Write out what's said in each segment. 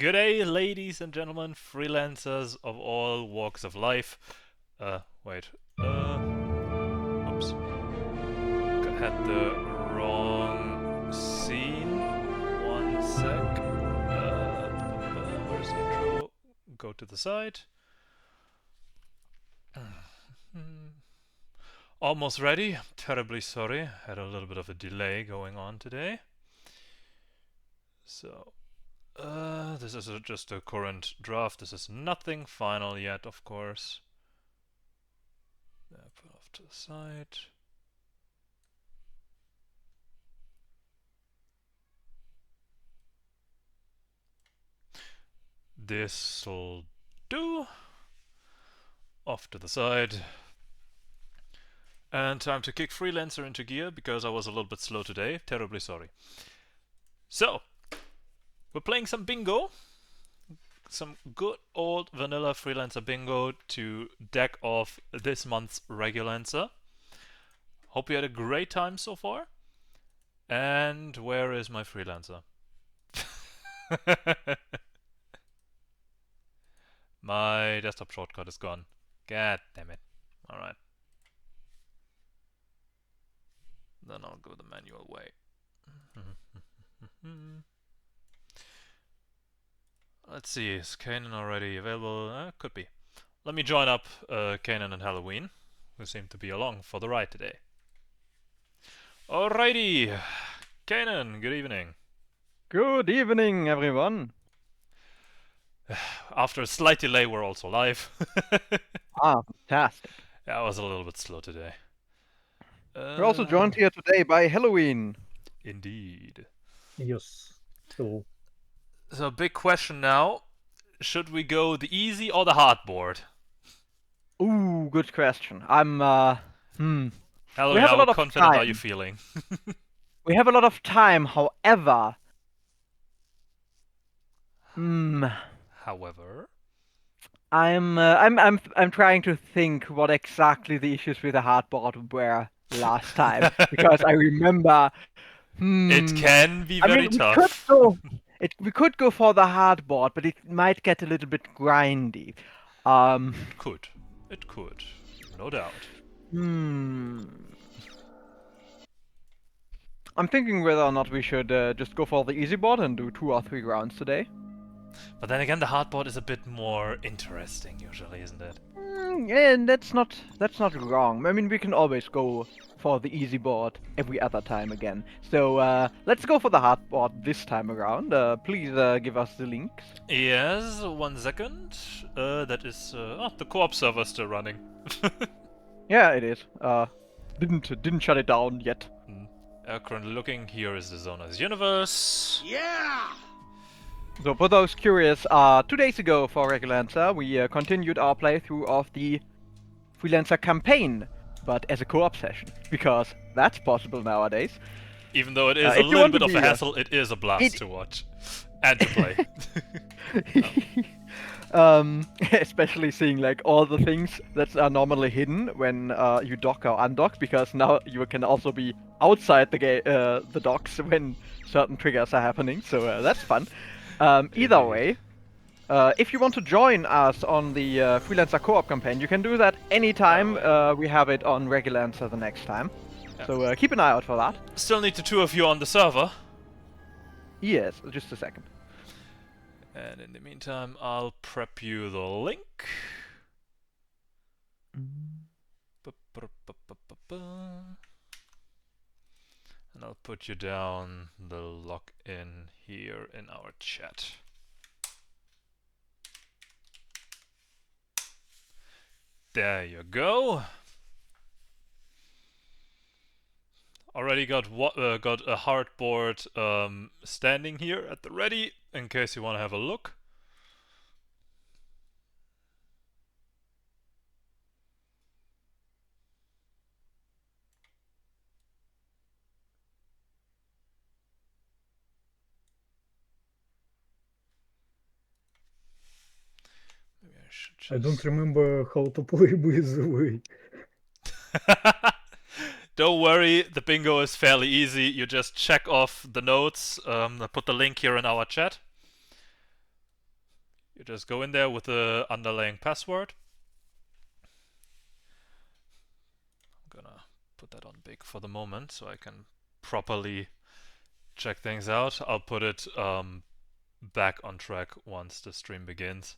G'day, ladies and gentlemen, freelancers of all walks of life. Wait. Oops. Had the wrong scene. One sec. Where's the intro? Go to the side. Almost ready. Terribly sorry. Had a little bit of a delay going on today. So, this is just a current draft. This is nothing final yet, of course. Put off to the side. This'll do. Off to the side. And time to kick Freelancer into gear because I was a little bit slow today. Terribly sorry. So, we're playing some bingo. Some good old vanilla Freelancer bingo to deck off this month's Regulancer. Hope you had a great time so far. And where is my Freelancer? My desktop shortcut is gone. God damn it. Alright. Then I'll go the manual way. Let's see, is Kanan already available? Could be. Let me join up Kanan and Halloween, who seem to be along for the ride today. Alrighty, Kanan, good evening. Good evening, everyone. After a slight delay, we're also live. Fantastic. Yeah, I was a little bit slow today. We're also joined here today by Halloween. Indeed. Yes. So, big question now. Should we go the easy or the hard board? Ooh, good question. Halloween, how confident are you feeling? We have a lot of time, however... However... I'm trying to think what exactly the issues with the hard board were last time. Because I remember... It can be very tough. We could go for the hard board, but it might get a little bit grindy. It could. No doubt. I'm thinking whether or not we should just go for the easy board and do 2 or 3 rounds today. But then again, the hard board is a bit more interesting usually, isn't it? Yeah, that's not wrong. I mean, we can always go for the easy board every other time again. So let's go for the hard board this time around. Please give us the links. Yes, 1 second. That is the co-op server still running. Yeah, it is. Didn't shut it down yet. Currently looking. Here is the Zona's universe. Yeah. So for those curious, 2 days ago for Regulancer, we continued our playthrough of the Freelancer campaign, but as a co-op session, because that's possible nowadays. Even though it is a little bit of a hassle, it is a blast to watch and to play. Especially seeing like all the things that are normally hidden when you dock or undock, because now you can also be outside the docks when certain triggers are happening. So that's fun. Either way, if you want to join us on the Freelancer co-op campaign, you can do that anytime we have it on Regulancer the next time. Yeah. So keep an eye out for that. Still need the 2 of you on the server. Yes, just a second. And in the meantime, I'll prep you the link. And I'll put you down the login here in our chat. There you go. Already got a hardboard standing here at the ready in case you want to have a look. Maybe I should just... I don't remember how to play with the way. Don't worry, the bingo is fairly easy. You just check off the notes. I put the link here in our chat. You just go in there with the underlying password. I'm gonna put that on big for the moment so I can properly check things out. I'll put it back on track once the stream begins.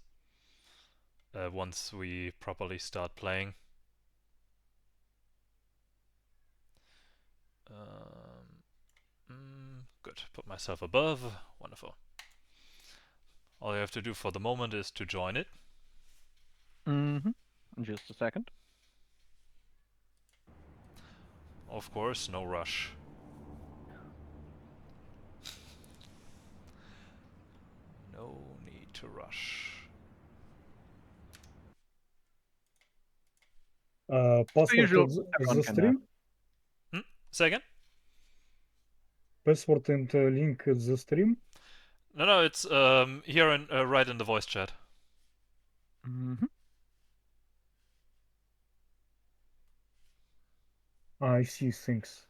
Once we properly start playing. Good. Put myself above. Wonderful. All you have to do for the moment is to join it. Just a second. Of course, no rush. No need to rush. Password usual, of the everyone can, stream? Say again? Password and link at the stream? No, it's here in right in the voice chat. I see, thanks.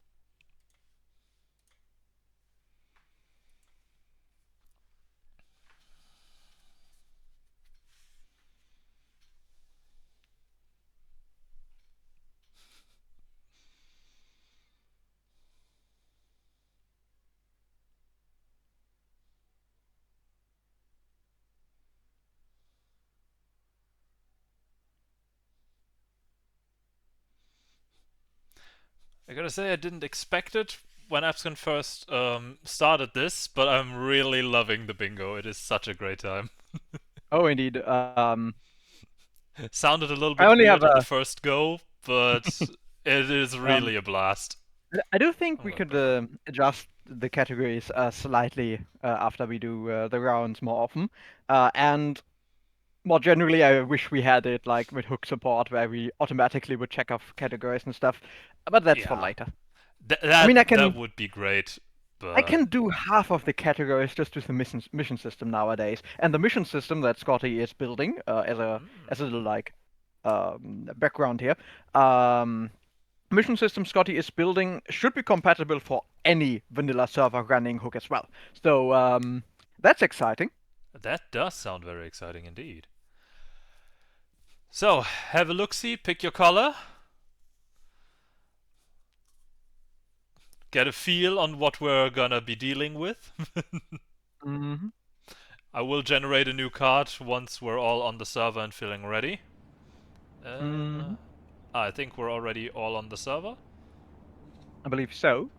I gotta say, I didn't expect it when Abscon first started this, but I'm really loving the bingo. It is such a great time. Oh, indeed. Sounded a little I bit only weird have on the first go, but it is really a blast. I do think I'm we gonna could put adjust the categories slightly after we do the rounds more often. And more generally, I wish we had it like with hook support where we automatically would check off categories and stuff. But that's for yeah, later. that I mean, that would be great. I But can do half of the categories just with the mission system nowadays. And the mission system that Scotty is building as a little like background here. Mission system Scotty is building should be compatible for any vanilla server running hook as well. So that's exciting. that does sound very exciting indeed. So, have a look-see, pick your color. Get a feel on what we're gonna be dealing with. I will generate a new card once we're all on the server and feeling ready. I think we're already all on the server. I believe so.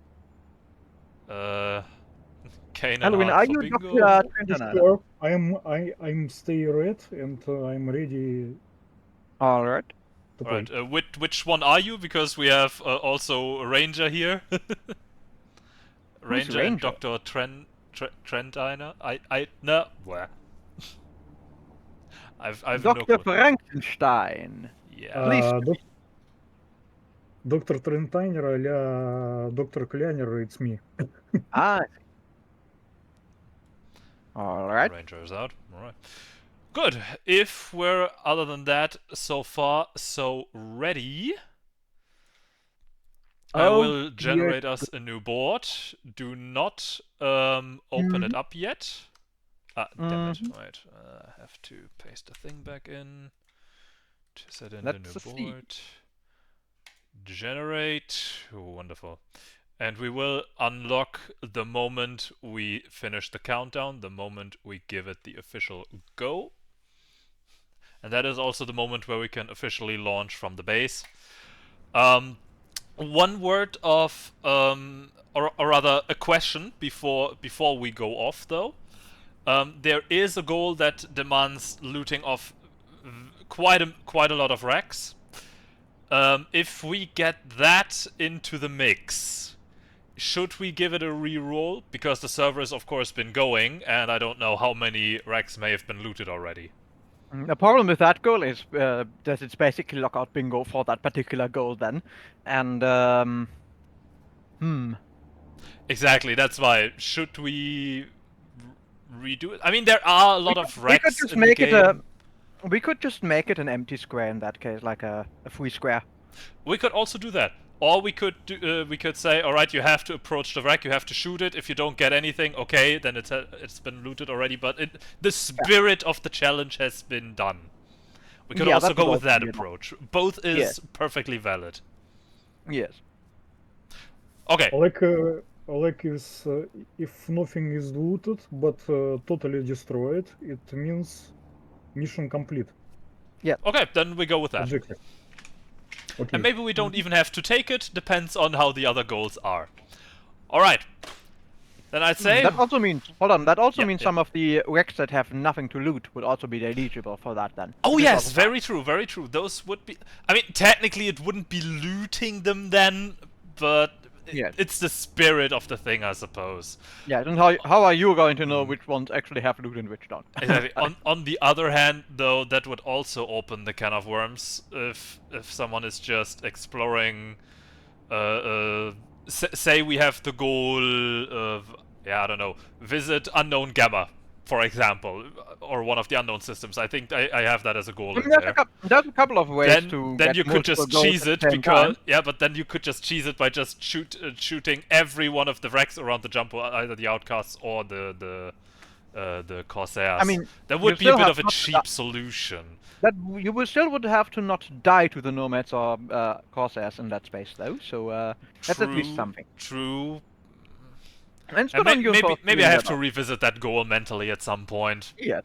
Kane and Halloween, Hart are for you bingo. Dr. Trenton? Sure, I'm stay red and I'm ready All right. to play. Alright, which one are you? Because we have also a Ranger here. Ranger and Ranger? Dr. Trentiner. No, where? I've no Dr. clue. Frankenstein. Yeah. Please. Dr. Trentiner a Dr. Kleiner, it's me. Ah. All right. Ranger is out. Alright. Good. If we're, other than that, so far, so ready, I will generate us a new board. Do not open it up yet. Ah, damn it. Wait. I have to paste the thing back in to set in the new board. Generate. Wonderful. And we will unlock the moment we finish the countdown, the moment we give it the official go. And that is also the moment where we can officially launch from the base. One word of, or rather a question before we go off though. There is a goal that demands looting of quite a lot of racks. If we get that into the mix, should we give it a reroll? Because the server has of course been going, and I don't know how many racks may have been looted already. The problem with that goal is that it's basically lockout bingo for that particular goal then. And Exactly, that's why. Should we redo it? I mean, there are a lot of racks in the game. We could just make it an empty square in that case, like a free square. We could also do that. Or we could say, all right, you have to approach the wreck, you have to shoot it. If you don't get anything, okay, then it's been looted already. But the spirit of the challenge has been done. We could also that would go with also that be enough. approach. Both is Yes. perfectly valid. Yes. Okay. Like is if nothing is looted but totally destroyed, it means mission complete. Okay, then we go with that. Objective. Okay. And maybe we don't even have to take it. Depends on how the other goals are. All right. Then I'd say That also means, hold on, that also Yeah, means yeah. some of the wrecks that have nothing to loot would also be eligible for that then. Oh Which is yes, also fine. very true, very true. Those would be. I mean, technically, it wouldn't be looting them then, but Yes. it's the spirit of the thing, I suppose. Yeah, then how are you going to know which ones actually have loot and which don't? Exactly. On the other hand, though, that would also open the can of worms if someone is just exploring. Say we have the goal of I don't know, visit unknown gamma, for example, or one of the unknown systems. I think I have that as a goal in there. There's a couple of ways to Then get you could just multiple goals cheese at it the same because time. but then you could just cheese it by just shooting every one of the wrecks around the jump, either the outcasts or the corsairs. I mean, that you would be a still bit have of a not cheap solution. That you will still would have to not die to the nomads or corsairs in that space though, so that's at least something. True. And it's And good on you for maybe I figuring have that to out. revisit that goal mentally at some point. Yeah.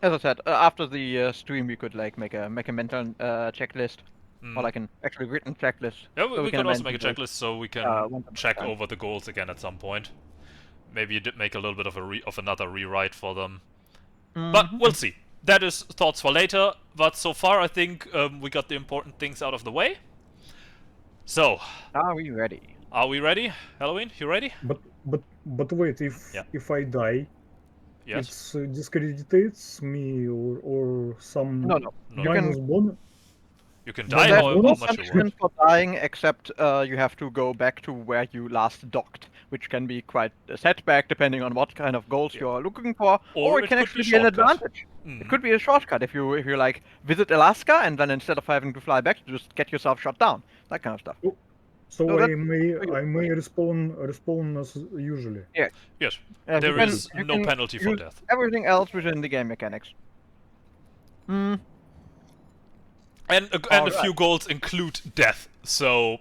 As I said, after the stream, we could like make a mental checklist, or like an actually written checklist. Yeah, so we could can also make a amend those, checklist so we can one time at a check time. over the goals again at some point. Maybe you did make a little bit of another rewrite for them. But we'll see. That is thoughts for later. But so far, I think we got the important things out of the way. So, Are we ready? are we ready? Halloween, you ready? But wait, if I die, Yes. it discreditates me or some No. You minus bonus. You can There's die There's how no much you want. punishment for dying except you have to go back to where you last docked, which can be quite a setback depending on what kind of goals you're looking for, Or it it can could actually be be an shortcut. advantage. It could be a shortcut if you like visit Alaska and then instead of having to fly back, you just get yourself shot down, that kind of stuff. So So I that's may respawn as usually. Yes. Yeah, There you can- is you no can penalty for use death. Everything else within the game mechanics. And a few goals include death, so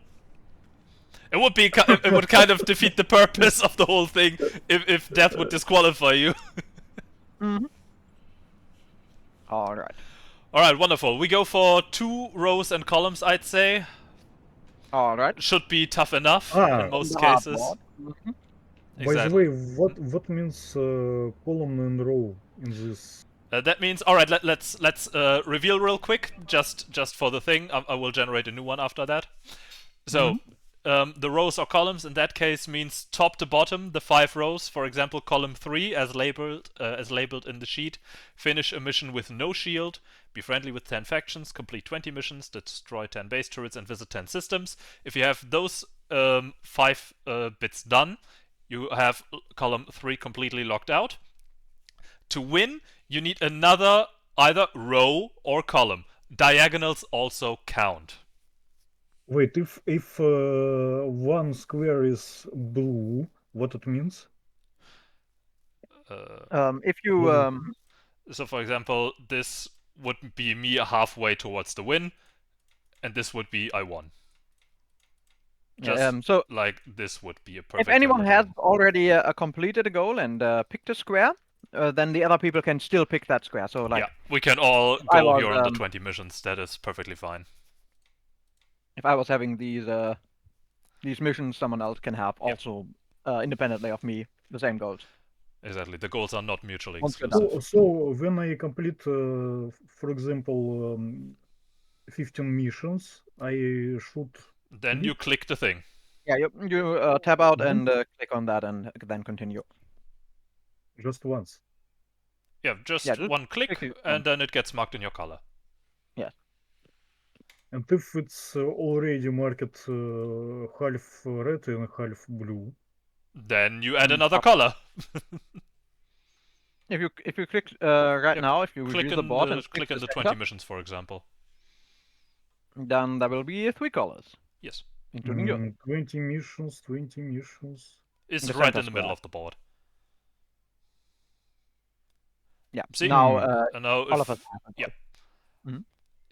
it would be it would kind of defeat the purpose of the whole thing if death would disqualify you. All right. All right, wonderful. We go for 2 rows and columns, I'd say. All right. Should be tough enough in most The cases. hardboard. By the way, what means column and row in this? That means, all right. Let's reveal real quick, just for the thing. I will generate a new one after that. So, the rows or columns in that case means top to bottom, the 5 rows. For example, column 3 as labeled in the sheet. Finish a mission with no shield. Be friendly with 10 factions. Complete 20 missions. Destroy 10 base turrets and visit 10 systems. If you have those 5 bits done, you have column 3 completely locked out. To win, you need another either row or column. Diagonals also count. Wait, if one square is blue, what it means? If you So, for example, this would be me halfway towards the win, and this would be I won. Just so like this would be a perfect. if anyone little has win. already completed a goal and picked a square, then the other people can still pick that square. So like, yeah, we can all I go was, here on the 20 missions. That is perfectly fine. if I was having these missions, someone else can have also independently of me the same goals. Exactly. The goals are not mutually Once you're exclusive. So when I complete, for example, 15 missions, I should. Then you click the thing. Yeah, you tab out and click on that and then continue. Just once. Yeah, just Yeah, just one click, click it and once. then it gets marked in your color. Yes. And if it's already marked half red and half blue, Then you add another color. If you click right Yep. now, if you Click review the in board the, and click in the center, 20 missions, for example. then there will be 3 colors. Yes. including you. 20 missions, 20 missions. It's The right center in the middle square. of the board. Yeah. See? Now, And now all of us if have a yeah, goal.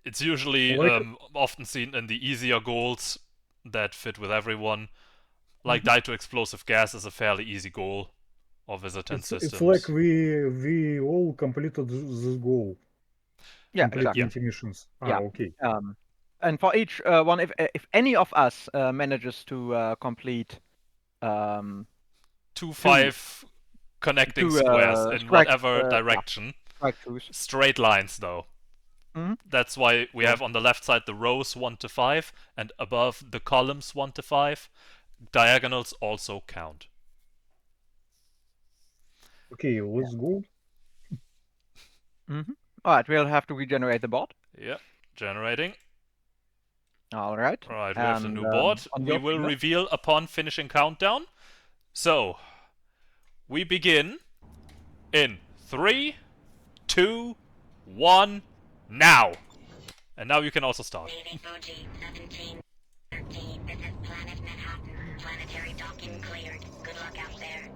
it's usually Like- often seen in the easier goals that fit with everyone. Like Mhm. die to explosive gas is a fairly easy goal of visitant It's systems. like we all completed this goal. Yeah, Complete exactly. 20 missions. Yeah. Okay. And for each one, if any of us manages to complete 2-5 connecting two, squares in strike, whatever yeah, direction. strike twos. Straight lines though. Mhm. That's why we Cool. have on the left side the rows 1 to 5 and above the columns 1 to 5. Diagonals also count. Okay, let's go. All right, we'll have to regenerate the board. Yep, generating. All right. Alright, we have the And, new board. on We your will finger. reveal upon finishing countdown. So, we begin in 3, 2, 1, now! And now you can also start. Lady Fuji, 1713. This is Planet Manhattan. Planetary docking cleared. Good luck out there.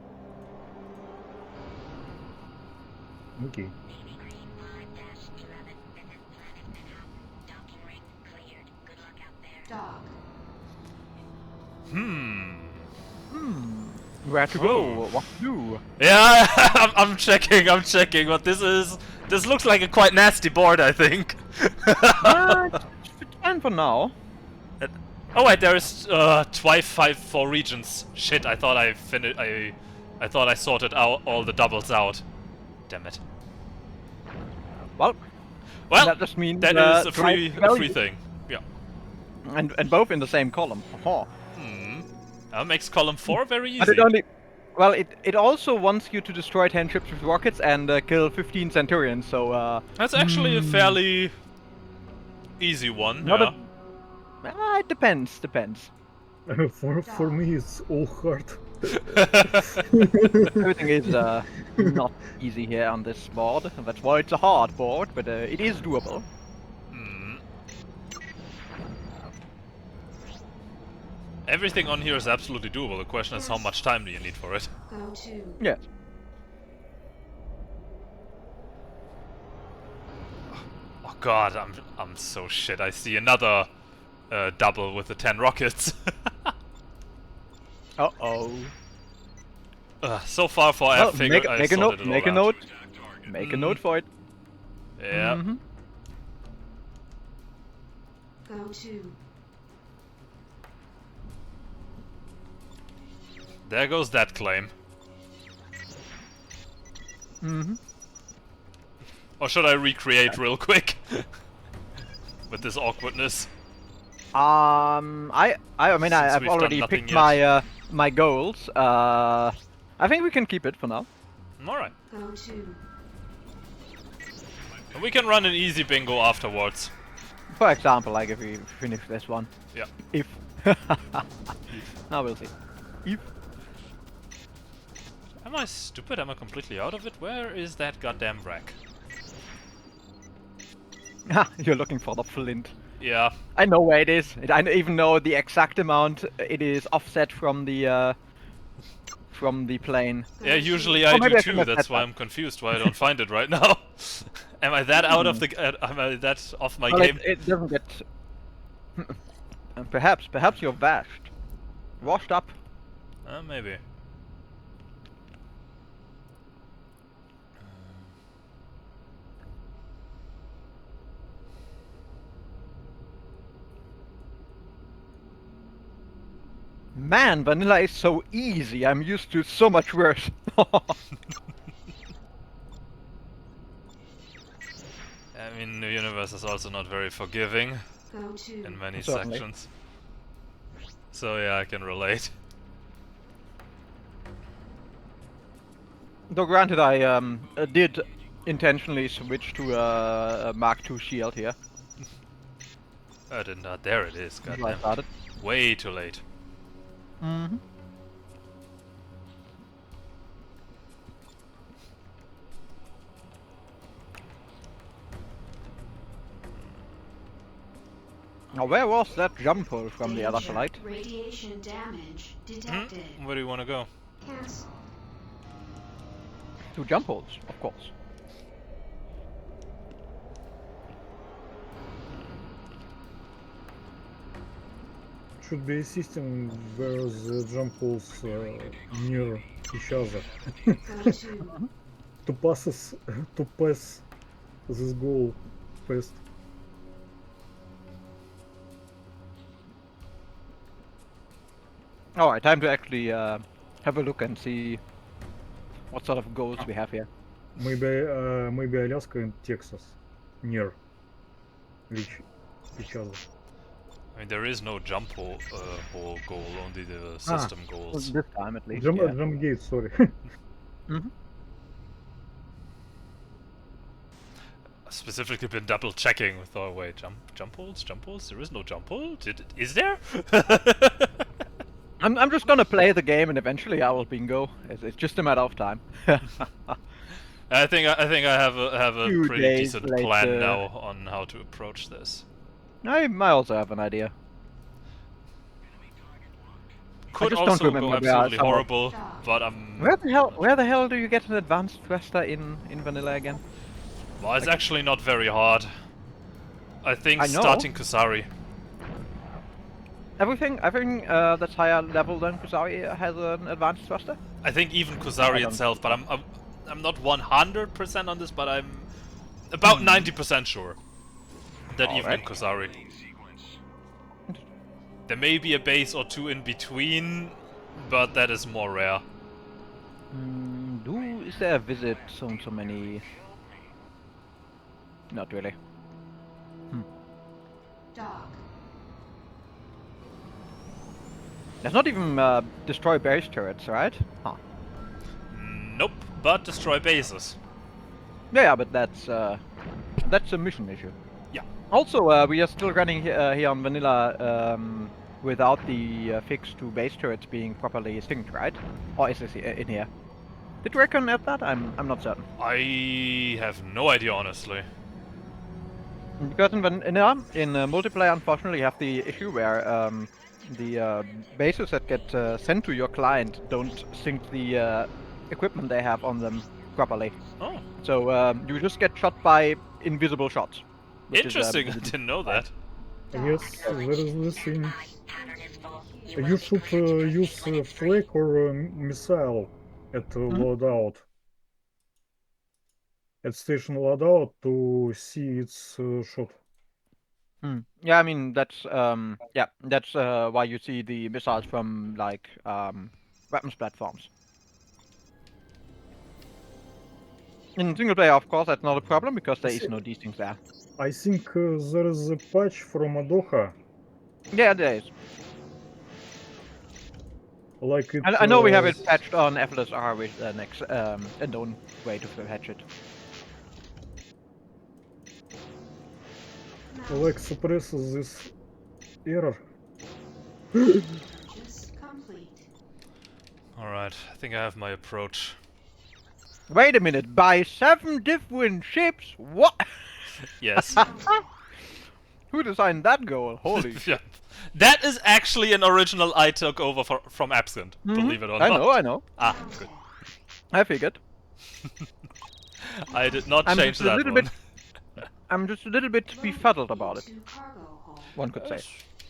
Okay. Navy Green 5-11. This is Planet Manhattan. Docking ring cleared. Good luck out there. Dock. Where to go? What to do? Yeah, I'm checking, but this looks like a quite nasty board, I think. It's fine for now. Oh wait, there's twice 5 regions. Shit, I thought I finished. I thought I sorted out all the doubles out. Damn it. Well, Well, that just means that is a twice free value. thing. Yeah. And both in the same column. That makes column 4 very easy. But it only. Well, it also wants you to destroy 10 ships with rockets and kill 15 Centurions. So That's actually a fairly easy one. Not Yeah. it depends. For me, it's all hard. Everything is not easy here on this board. That's why it's a hard board, but it is doable. Everything on here is absolutely doable. The question is how much time do you need for it? Go to. Yes. Oh god, I'm so shit. I see another double with the 10 rockets. Uh-oh. So far for Well, I figured I make a note. sorted it all Make a out. note. Make a note for it. Yeah. Mhm. Go to. There goes that claim. Or should I recreate real quick? With this awkwardness. I mean, Since I've we've done already nothing picked yet. my goals. I think we can keep it for now. Alright. Go to. And we can run an easy bingo afterwards. For example, like if we finish this one. Yeah. If. Now we'll see. If. Am I stupid? Am I completely out of it? Where is that goddamn wreck? You're looking for the flint. Yeah. I know where it is. I even know the exact amount it is offset from the plane. Yeah, usually Oh, I maybe do I shouldn't too. have That's said why that. I'm confused why I don't find it right now. Am I that out of the? Am I that off my Well, game? it doesn't get. Perhaps you're washed up. Maybe. Man, vanilla is so easy. I'm used to so much worse. I mean, the universe is also not very forgiving Go to. in many Certainly. sections. So yeah, I can relate. Though granted, I did intentionally switch to a Mark II shield here. I did not. There it is. Before I Goddamn. started. Way too late. Mm-hmm. Now, where was that jump hole from the other Danger. flight? Radiation damage detected. Where do you want to go? Cancel. Two jump holes, of course. Should be a system where the jump holes near each other Go to. to pass to pass this goal fast. Alright, time to actually have a look and see what sort of goals we have here. Maybe Alaska and Texas near each other. I mean, there is no jump hole goal, only the system goals. This time at least. Jump, Yeah. jump gate, sorry. Mhm. Specifically been double checking with, oh wait, jump holes? There is no jump hole? Is there? I'm just gonna play the game and eventually I will bingo. It's just a matter of time. I think I have a Few pretty days decent later. plan now on how to approach this. I also have an idea. Could just don't also go remember where absolutely some of- horrible, but I'm... Where the hell do you get an advanced thruster in vanilla again? Well, it's actually not very hard. I think I know. starting Kusari. Everything that's higher level than Kusari has an advanced thruster? I think even I Kusari don't itself, but I'm not 100% on this, but I'm about 90% sure that even in Alright. Kusari. There may be a base or two in between, but that is more rare. Is there a visit so many? Not really. Dock. There's not even destroy base turrets, right? Huh. Nope, but destroy bases. Yeah, but that's a mission issue. Yeah. Also, we are still running here on vanilla without the fix to base turrets being properly synced, right? Or is this in here? Did Recon add that? I'm not certain. I have no idea, honestly. Because in multiplayer, unfortunately, you have the issue where the bases that get sent to your client don't sync the equipment they have on them properly. Oh, So you just get shot by invisible shots. which is, interesting. I didn't know that. Yes, there is this thing. Pattern is full. You should use flag or missile at loadout. At station loadout to see its shot. Yeah, I mean that's why you see the missiles from like weapons platforms. In single player, of course, that's not a problem because there is no these things there. I think there is a patch from Adoha. Yeah, there is. Like it. I know we have it patched on FLSR with next and don't way to patch it. Like suppresses this error. Just complete. Alright, I think I have my approach. Wait a minute, by 7 different ships? What? Yes. Who designed that goal? Holy Yeah. That is actually an original I took over from Absent, believe it or not. I know. Ah, good. I figured. I did not I'm change just a that little one. bit- I'm just a little bit befuddled about it, To cargo hold. one could say.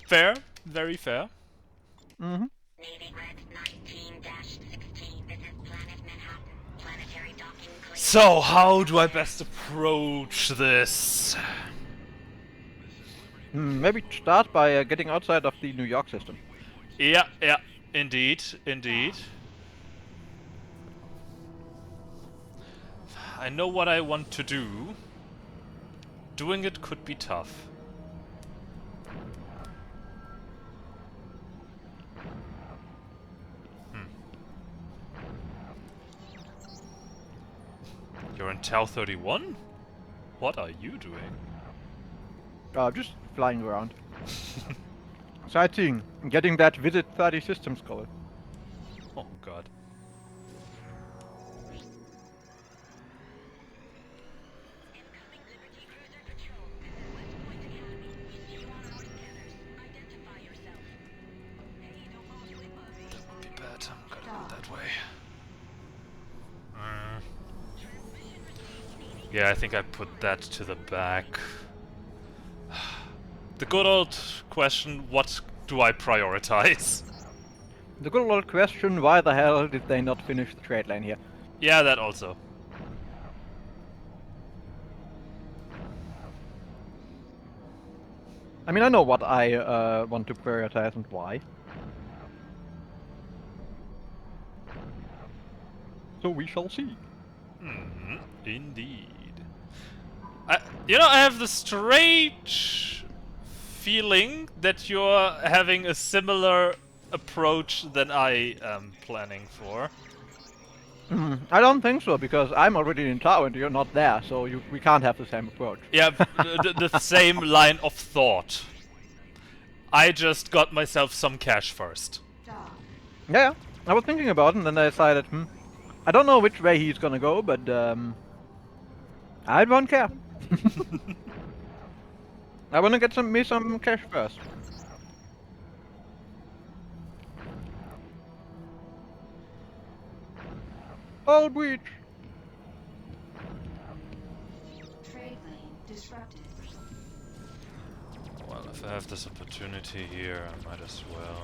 Fair, very fair. Mm-hmm. Navy Red 19-16. This is Planet Manhattan. Planetary docking clear. So, how do I best approach this? Maybe start by getting outside of the New York system. Yeah, indeed. I know what I want to do. Doing it could be tough. You're in Tau 31? What are you doing? Just flying around. Sightseeing, getting that Visit 30 systems goal. Oh god. that way. Yeah, I think I put that to the back. The good old question, what do I prioritize? The good old question, why the hell did they not finish the trade lane here? Yeah, that also. I mean, I know what I want to prioritize and why. So we shall see. Indeed. I have the strange feeling that you're having a similar approach than I am planning for. I don't think so, because I'm already in tower and you're not there, so we can't have the same approach. Yeah, the same line of thought. I just got myself some cash first. Dock. Yeah, I was thinking about it and then I decided, I don't know which way he's gonna go, but I don't care. I wanna get me some cash first. All breach! Trade lane disrupted. Well, if I have this opportunity here, I might as well.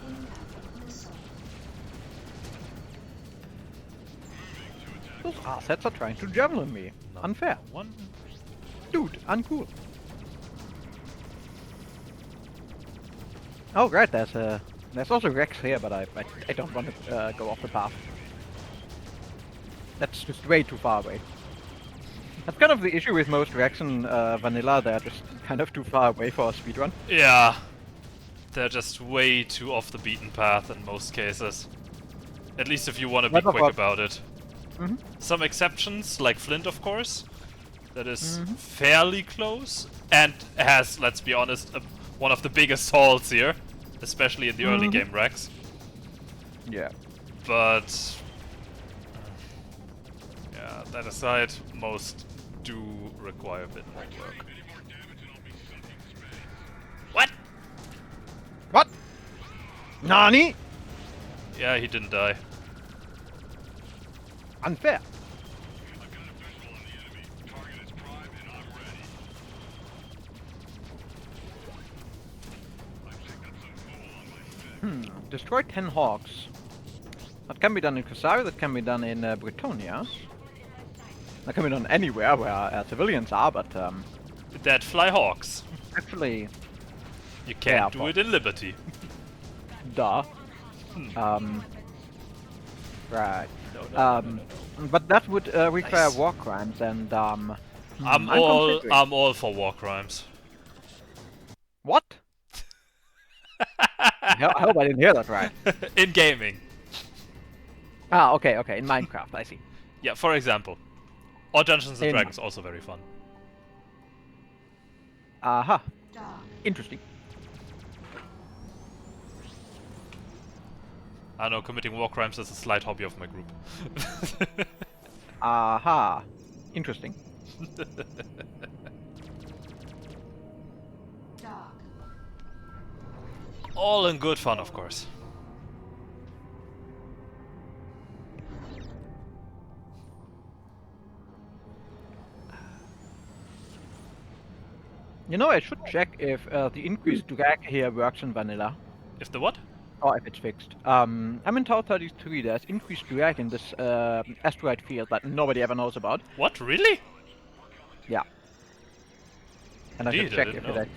Impact missile. Those assets are trying to javelin me. Unfair. One. Dude, uncool. Oh right, there's also Rex here, but I don't want to go off the path. That's just way too far away. That's kind of the issue with most Rex in vanilla, they're just kind of too far away for a speedrun. Yeah. They're just way too off the beaten path in most cases. At least if you want to be What quick about- about it. Mhm. Some exceptions, like Flint, of course. That is fairly close and has, let's be honest, one of the biggest halls here, especially in the early game racks. Yeah. But yeah, that aside, most do require a bit more work. What? What? Nani? Yeah, he didn't die. Unfair. Destroy 10 hawks. That can be done in Kasari, that can be done in Britonia. That can be done anywhere where civilians are, but Dead fly hawks. actually, You can't Yeah, do it in Liberty. duh. Right. No. But that would require Nice. war crimes, and I'm considering. all for war crimes. What? I hope I didn't hear that right. In gaming. Ah, okay, okay. In Minecraft, I see. Yeah, for example. Or Dungeons and In- Dragons, also very fun. Aha. Dock. Interesting. I know, committing war crimes is a slight hobby of my group. Aha. Interesting. Dock. All in good fun, of course. You know, I should check if the increased drag here works in vanilla. If the what? Or if it's fixed. I'm in Tower 33, there's increased drag in this asteroid field that nobody ever knows about. What, really? Yeah. And I should Indeed, I check didn't if know. it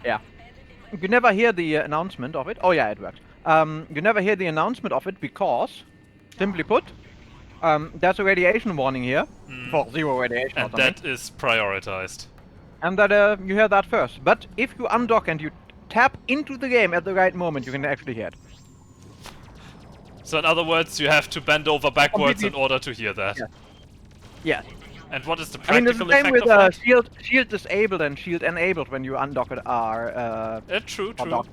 Yeah. You never hear the announcement of it. Oh yeah, it works. You never hear the announcement of it because, simply put, there's a radiation warning here for 0 radiation or And something. that is prioritized. And that you hear that first. But if you undock and you tap into the game at the right moment, you can actually hear it. So in other words, you have to bend over backwards in Completely- order to hear that. Yeah. Yes. And what is the I mean, it's practical the same effect with of that? shield disabled and shield enabled when you undock it are True, or true. dock.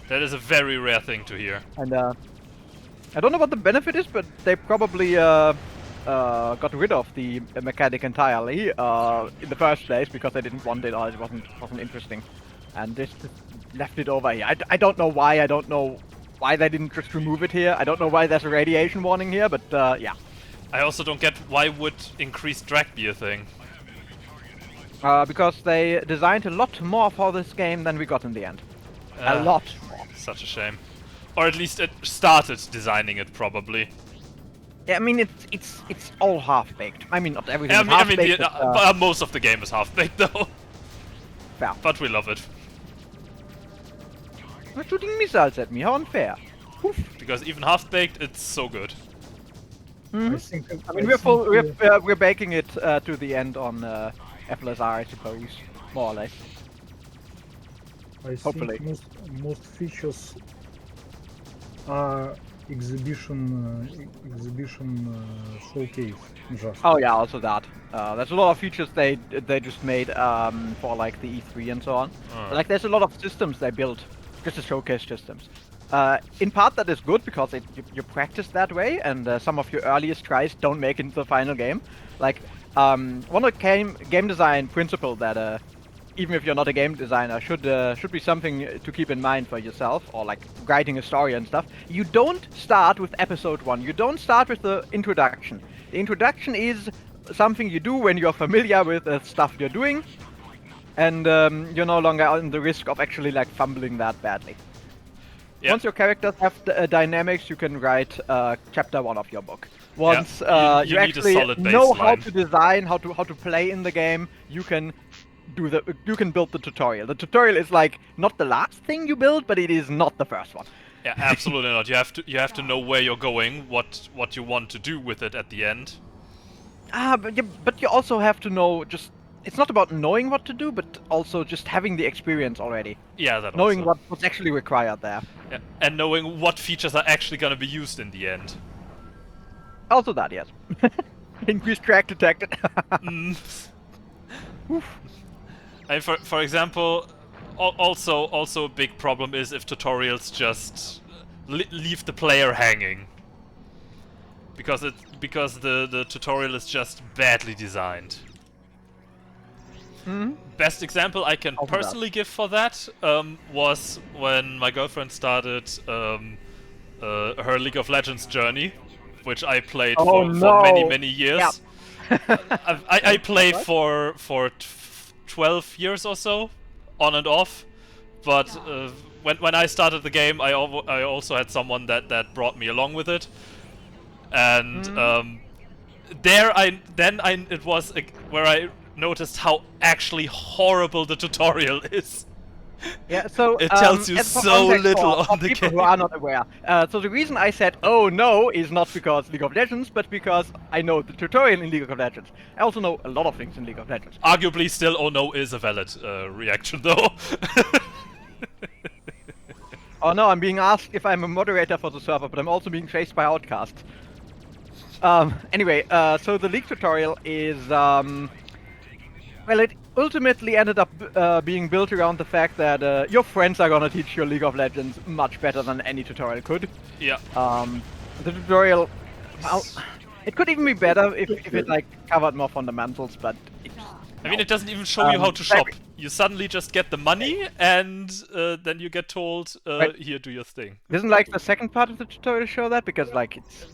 That is a very rare thing to hear. And I don't know what the benefit is, but they probably got rid of the mechanic entirely in the first place because they didn't want it or it wasn't interesting, and this just left it over here. I don't know why. I don't know why they didn't just remove it here. I don't know why there's a radiation warning here, but yeah. I also don't get why would increased drag be a thing. Because they designed a lot more for this game than we got in the end. A lot more. Such a shame. Or at least it started designing it, probably. Yeah, I mean it's all half baked. I mean not everything. I is mean, half baked. most of the game is half-baked though. Yeah. But we love it. They're shooting missiles at me. How unfair. Oof. Because even half-baked, it's so good. I think. I mean we're baking it to the end on FLSR, I suppose, more or less. I Hopefully. think most features are exhibition showcase. Just. Oh yeah, also that. There's a lot of features they just made for like the E3 and so on. Like there's a lot of systems they built just to showcase systems. In part that is good because you practice that way, and some of your earliest tries don't make it into the final game. Like one of the game design principle that even if you're not a game designer should be something to keep in mind for yourself, or like writing a story and stuff. You don't start with episode 1. You don't start with the introduction. The introduction is something you do when you're familiar with the stuff you're doing, and you're no longer on the risk of actually like fumbling that badly. Yeah. Once your characters have dynamics, you can write chapter 1 of your book. Once you you need a actually solid know how baseline. to design, how to play in the game, you can build the tutorial. The tutorial is like not the last thing you build, but it is not the first one. Yeah, absolutely not. You have to know where you're going, what you want to do with it at the end. But you also have to know just. It's not about knowing what to do, but also just having the experience already. Yeah, that Knowing also. what's actually required there. Yeah. And knowing what features are actually going to be used in the end. Also that, yes. Increased track detected. And for example, also a big problem is if tutorials just leave the player hanging. Because the tutorial is just badly designed. Best example I can personally give for that was when my girlfriend started her League of Legends journey, which I played for many years. Yeah. I played for 12 years or so, on and off. But when I started the game, I also had someone that brought me along with it, and it was where I noticed how actually horrible the tutorial is. Yeah, so it tells you as for so context little for on the people game. who are not aware. So the reason I said "oh no" is not because League of Legends, but because I know the tutorial in League of Legends. I also know a lot of things in League of Legends. Arguably, still, oh no is a valid reaction, though. Oh no, I'm being asked if I'm a moderator for the server, but I'm also being chased by outcasts. Anyway, so the League tutorial is well, it ultimately ended up being built around the fact that your friends are gonna teach you League of Legends much better than any tutorial could. Yeah. The tutorial, well, it could even be better if it like covered more fundamentals, but I mean, it doesn't even show you how to shop. You suddenly just get the money, and then you get told, here, do your thing. Isn't like the second part of the tutorial show that? Because like it's...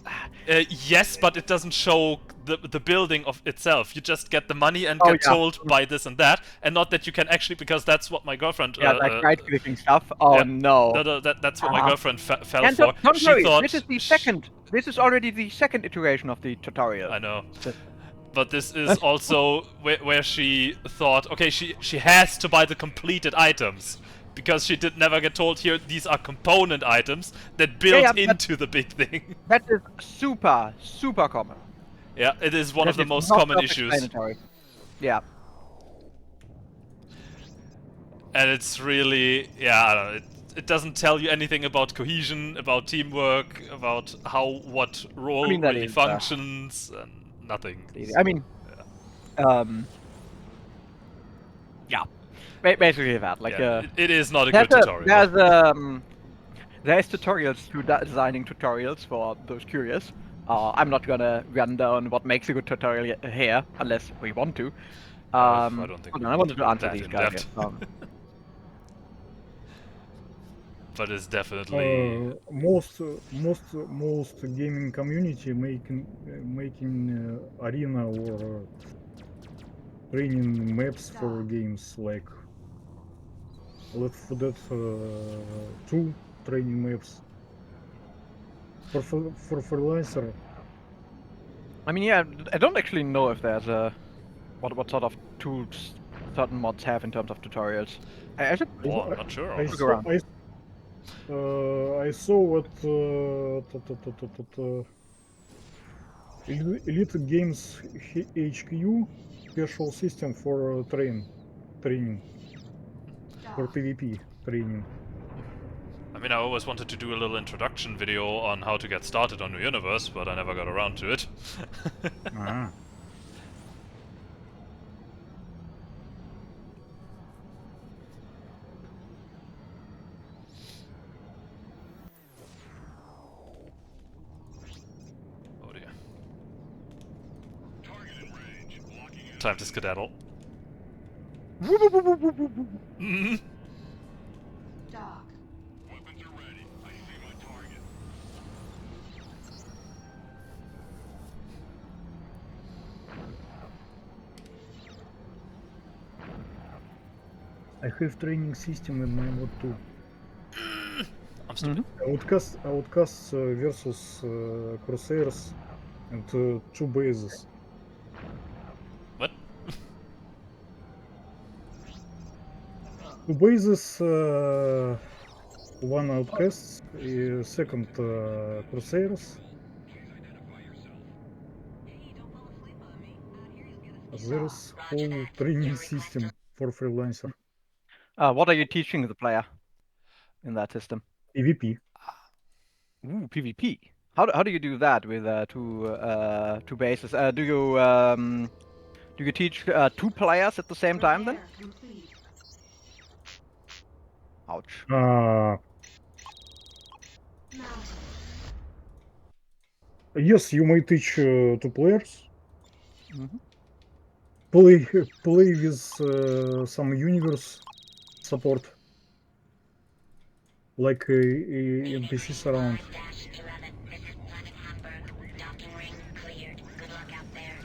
Yes, but it doesn't show the building of itself. You just get the money and Oh, get yeah. told buy this and that, and not that you can actually, because that's what my girlfriend... yeah, like right-clicking stuff. Oh yeah. no. That's what my girlfriend fell And for. don't She worry, thought this is the second. This is already the second iteration of the tutorial. I know. But this is also where she thought, okay, she has to buy the completed items. Because she never get told here, these are component items that build into the big thing. That is super, super common. Yeah, it is one of That the is most not common issues. self-explanatory. Yeah. And it's really, yeah, I don't know, it doesn't tell you anything about cohesion, about teamwork, about what role that really is, functions, and nothing. I mean, yeah, basically that. Like, yeah, it is not a good tutorial. There's tutorials to designing tutorials for those curious. I'm not gonna run down what makes a good tutorial here, unless we want to. I don't think Hold we on, I need wanted to to go answer that these in guys depth. here. But it's definitely Most gaming community making arena or training maps for games like Left 4 Dead 2 training maps for Freelancer. I mean, yeah, I don't actually know if there's a what sort of tools certain mods have in terms of tutorials. I should oh, I'm not sure I look honestly. saw around. I saw what Elite Games HQ special system for training for Dock. PvP training. I mean, I always wanted to do a little introduction video on how to get started on New Universe, but I never got around to it. Ah. Oh dear. Time to skedaddle. Mhm. Dock. I have training system in my mod too. I'm stupid. Outcasts versus Crusades and 2 bases. What? 2 bases, 1 Outcasts, second Crusaders. There is whole training system for Freelancer. What are you teaching the player in that system? PvP. Ooh, PvP. How do you do that with two bases? Do you teach 2 players at the same time then? Repair complete. Ouch. Mounted. Yes, you may teach 2 players. Mhm. Play with some universe support, like NPCs around. 5-11. This is Planet Hamburg. Docking ring cleared. Good luck out there.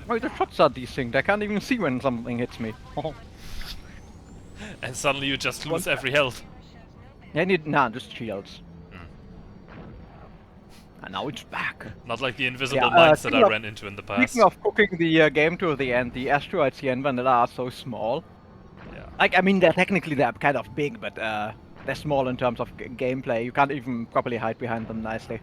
Oh, the shots are decent. I can't even see when something hits me. And suddenly you just lose What? every health. I need just shields. Hmm. And now it's back. Not like the invisible Yeah, mines that I speaking of- ran into in the Speaking past. of cooking the game to the end, the asteroids here in Vanilla are so small. Yeah. Like, I mean, they're kind of big, but they're small in terms of gameplay. You can't even properly hide behind them nicely.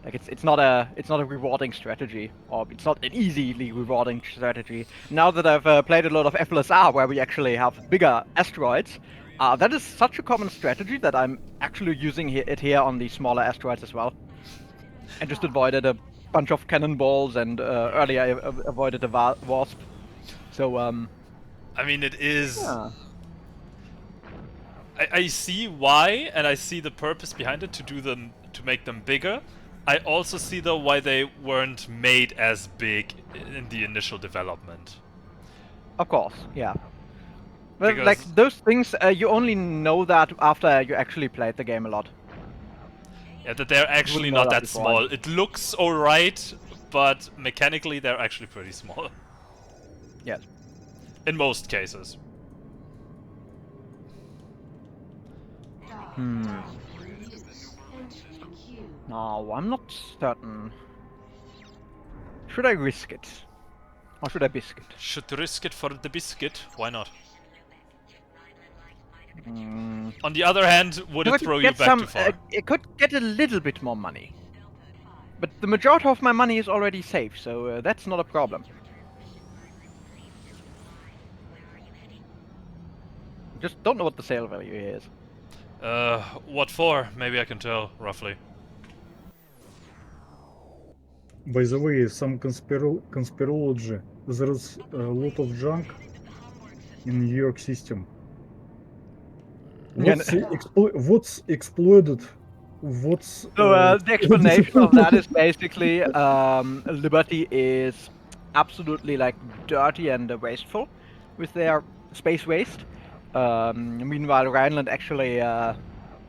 Like, it's not a rewarding strategy, or it's not an easily rewarding strategy. Now that I've played a lot of FLSR, where we actually have bigger asteroids, that is such a common strategy that I'm actually using it here on the smaller asteroids as well. I just avoided a bunch of cannonballs, and earlier I avoided a wasp. So I mean, it is. yeah. I see why, and I see the purpose behind it to make them bigger. I also see though why they weren't made as big in the initial development. Of course, yeah. But Because- like those things, you only know that after you actually played the game a lot. Yeah, that they're actually wouldn't know not that that before. small. It looks alright, but mechanically they're actually pretty small. Yes. In most cases. Dock. Hmm. In use. Entering queue. No, I'm not certain. Should I risk it? Or should I biscuit? Should risk it for the biscuit? Why not? Mm. On the other hand, would If I it could throw you get back some, too far? it could get a little bit more money. But the majority of my money is already safe, so that's not a problem. Just don't know what the sale value is. What for? Maybe I can tell, roughly. By the way, some conspirology. There's a lot of junk in New York system. Yeah, What's exploited? What's So the explanation of that is basically Liberty is absolutely like dirty and wasteful with their space waste. Meanwhile, Rhineland actually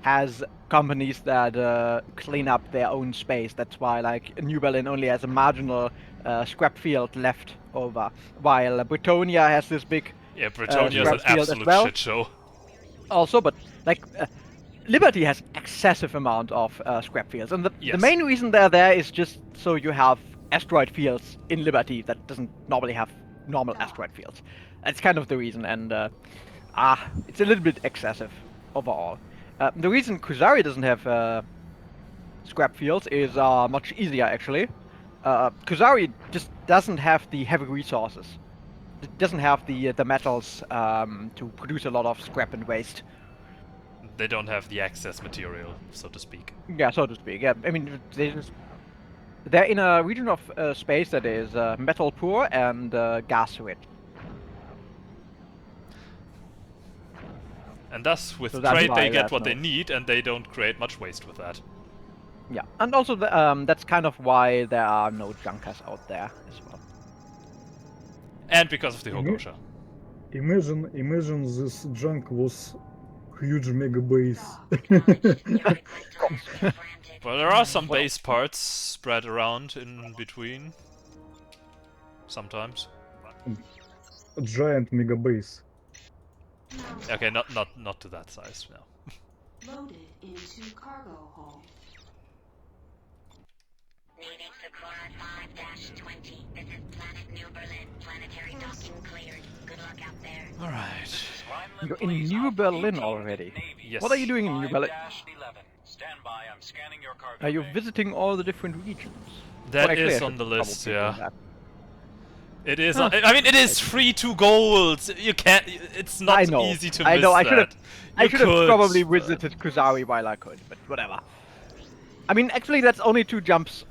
has companies that clean up their own space. That's why like New Berlin only has a marginal scrap field left over, while Britonia has this big Yeah, Britonia is an scrap field as absolute well. shit show. Also, but like Liberty has excessive amount of scrap fields, and the Yes. main reason they're there is just so you have asteroid fields in Liberty that doesn't normally have normal asteroid fields. That's kind of the reason, and it's a little bit excessive overall. The reason Kusari doesn't have scrap fields is much easier actually. Kusari just doesn't have the heavy resources. It doesn't have the metals to produce a lot of scrap and waste. They don't have the excess material, so to speak. Yeah, so to speak. Yeah, I mean, they're in a region of space that is metal poor and gas rich. And thus, with So that's trade, why they get there's what they no- need, and they don't create much waste with that. Yeah, and also that's kind of why there are no junkers out there as well. And because of the Mhm. Hogosha. Imagine this junk was huge mega base. Well, there are some Well- base parts spread around in between. Sometimes. A giant mega base. Mounted. Okay, not to that size, no. Loaded into cargo hold. Native Sakura 5-20. This is Planet New Berlin. Planetary docking cleared. Good luck out there. Alright. You're in New Berlin already. Yes. What are you doing in New Berlin? 5-11. Stand by, I'm scanning your cargo Are you bay. visiting all the different regions? That Well, actually, is I on should the list, probably do yeah. that. It is. Huh. I mean, it is free to gold. You can't. It's not I know. easy to I miss know. I that. should have. I You should have could, probably but- visited Kusari while I could, but whatever. I mean, actually, that's only 2 jumps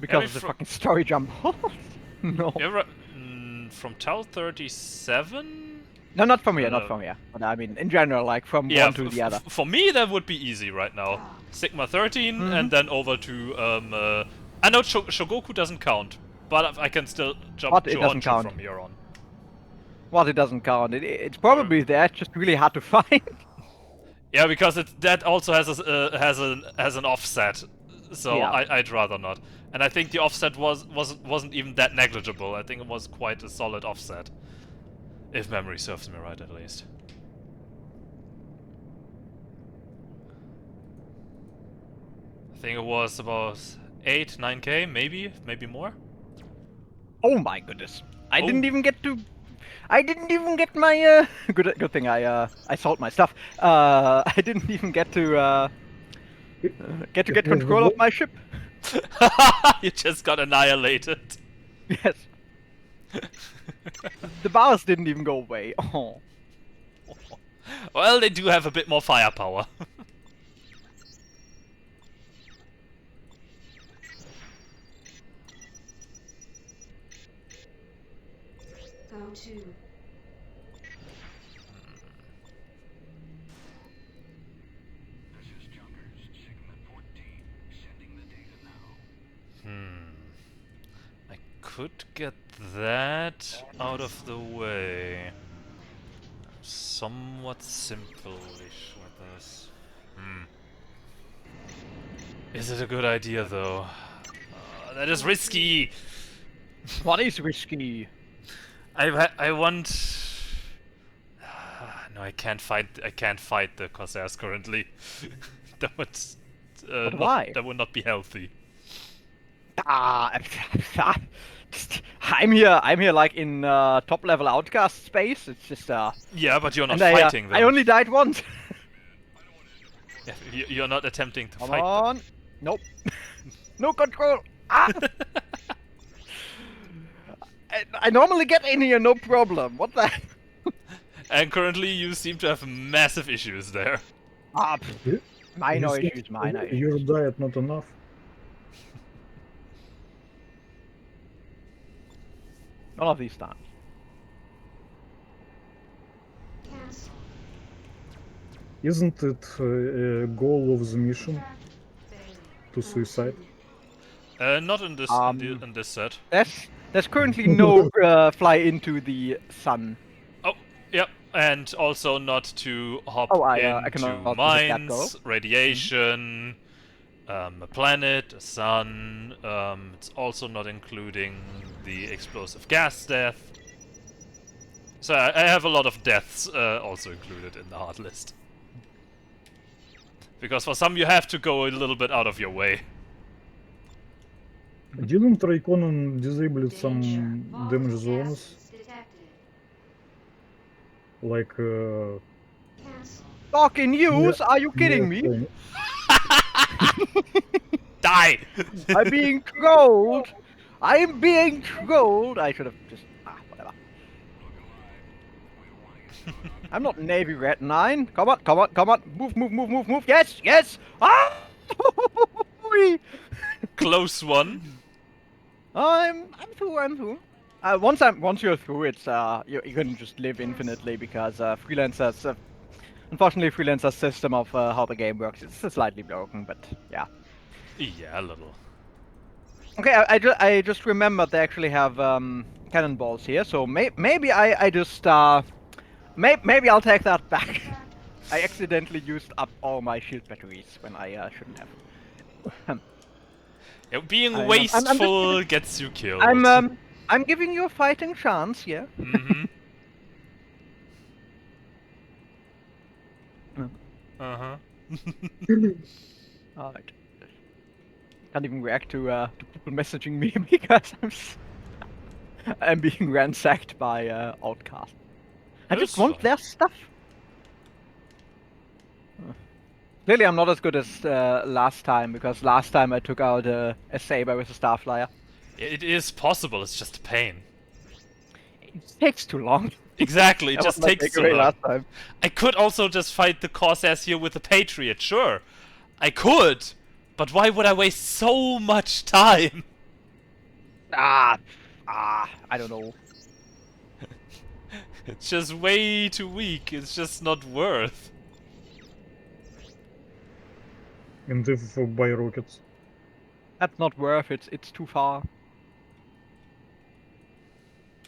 because mean, of the fro- fucking story jump. No. You ever, from Tau 37? No, not from here, No, not from here. But I mean, in general, like from one to the other. For me, that would be easy right now. Sigma 13, Mm-hmm. and then over to I know Shogoku doesn't count, but I can still jump What? to It doesn't Honshu count. from here on. Well, it doesn't count. It's probably there, it's just really hard to find. Yeah, because that also has an offset, so Yeah. I'd rather not. And I think the offset wasn't even that negligible. I think it was quite a solid offset, if memory serves me right, at least. I think it was about 8-9K, maybe more. Oh my goodness! I Oh. didn't even get to. I didn't even get my. Good thing I sold my stuff. I didn't even get to get It was control of my ship. You just got annihilated. Yes. The bars didn't even go away. Oh. Well, they do have a bit more firepower. Go to. This is Junkers, Sigma 14, sending the data now. I could get that out of the way. Somewhat simple-ish with this. Is it a good idea, though? That is risky! What is risky? I want... No, I can't fight the Corsairs currently. That would... But why? That would not be healthy. I'm here like in top level outcast space. It's just Yeah, but you're not and fighting them. I only died once. Yeah, you're not attempting to Come fight them. on. Nope. No control. Ah! I normally get in here, no problem. What the? And currently you seem to have massive issues there. Ah, You- minor you issues, think minor issues. Your diet not enough. None of these times. Isn't it a goal of the mission to suicide? Not in this in this set. There's currently no fly into the sun. Oh, yep. And also not to hop Oh, I into cannot let that go. mines, radiation, a planet, a sun. It's also not including the explosive gas death. So I have a lot of deaths also included in the hard list. Because for some you have to go a little bit out of your way. Didn't Raikkonen disable some damage zones? Like Dock in use? Are you kidding me? Die! I'm being trolled! I'm being trolled! I should have just... whatever. I'm not Navy Red 9. Come on, come on, come on. Move, move, move, move, move. Yes, yes! Ah! Close one. I'm through. Once you're through, it's you can just live infinitely because freelancers. Unfortunately, freelancer's system of how the game works is slightly broken, but yeah. Yeah, a little. Okay, I just remembered they actually have cannonballs here, so maybe I just maybe I'll take that back. I accidentally used up all my shield batteries when I shouldn't have. Yeah, being I'm wasteful gets you killed. I'm giving you a fighting chance, yeah. Mm-hmm. Uh-huh. Alright. Can't even react to people messaging me because I'm being ransacked by outcasts. I That's just want fine. their stuff. Clearly, I'm not as good as last time because last time I took out a saber with a starflyer. It is possible, it's just a pain. It takes too long. Exactly, it That just was my takes so takeaway long. last time. I could also just fight the Corsairs here with the Patriot, sure. I could, but why would I waste so much time? I don't know. It's just way too weak, it's just not worth. and if by rockets. That's not worth it. It's too far.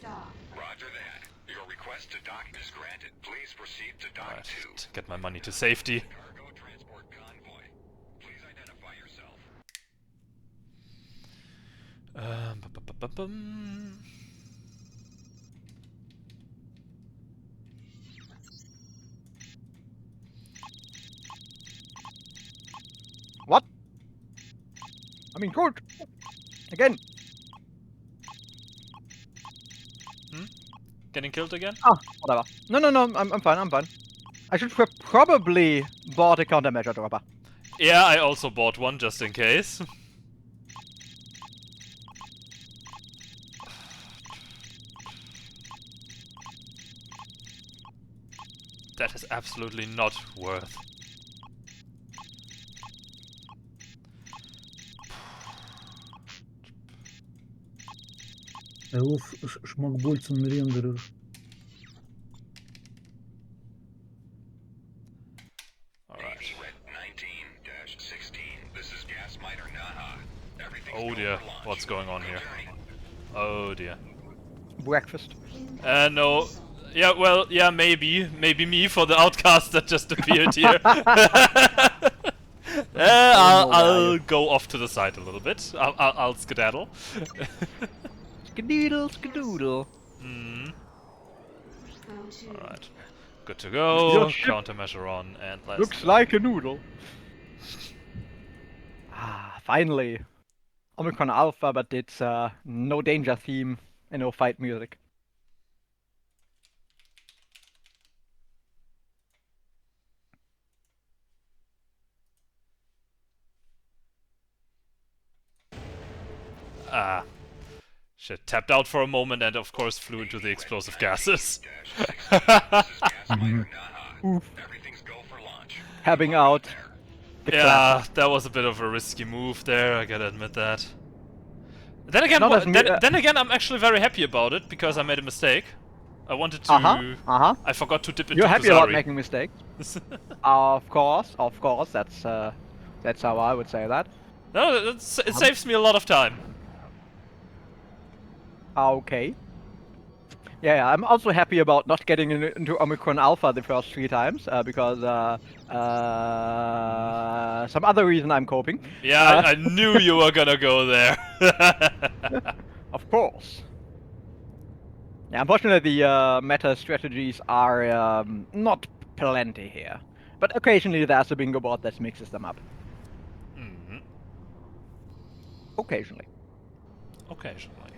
Dock. Roger that. Your request to dock is granted. Please proceed to dock Alright, 2. to get my money to safety. Cargo transport convoy. Please identify yourself. Bum. What? I mean, good. Again. Getting killed again? Ah, whatever. No. I'm fine. I'm fine. I should have probably bought a countermeasure dropper. Yeah, I also bought one just in case. That is absolutely not worth. I love Schmackbolzen renderer. Alright. Navy Red 19-16. This is Gas Miter Naha. Everything's Oh go dear, for launch. what's going on Good here? journey. Oh dear. Breakfast. No. Yeah, well, yeah, maybe. Maybe me for the outcast that just appeared here. I'll go off to the side a little bit. I'll skedaddle. Skadoodle, skadoodle. Go to. Alright. Good to go. Your ship Countermeasure on and let's looks go. like a noodle. Finally. Omicron Alpha, but it's no danger theme and no fight music. Ah. Shit, tapped out for a moment and of course flew into the explosive gases. This is Gas Miter Naha. Oof. Everything's go for launch. Having out the class. Yeah, that was a bit of a risky move there, I gotta admit that. Then again, Not as me- then again, I'm actually very happy about it because I made a mistake. I wanted to. Uh-huh. I forgot to dip into You're happy about Kuzari. making mistakes. Of course, that's how I would say that. No, it saves me a lot of time. Okay. Yeah, I'm also happy about not getting into Omicron Alpha the first 3 times, because some other reason I'm coping. Yeah, I knew you were gonna go there. Of course. Yeah, unfortunately the meta strategies are not plenty here. But occasionally there's a bingo board that mixes them up. Mhm. Occasionally. Occasionally.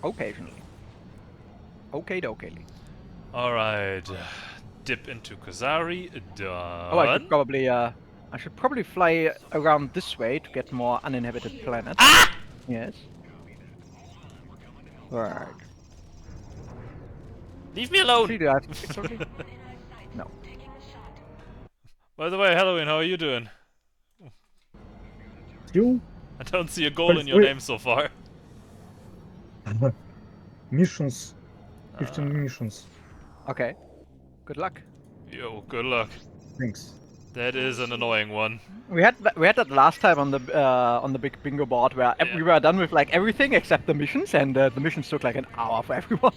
Occasionally. Okay, dokey. Alright. Dip into Kazari. Done. Oh, I should probably fly around this way to get more uninhabited planets. Ah! Yes. Right. Leave me alone! See, do I have to fix something? No. By the way, Halloween, how are you doing? Still, I don't see a goal in your Wait. name so far. missions. 15 missions. Okay. Good luck. Yo, good luck. Thanks. That is an annoying one. We had that last time on the big bingo board where Yeah. we were done with like everything except the missions, and the missions took like an hour for everyone.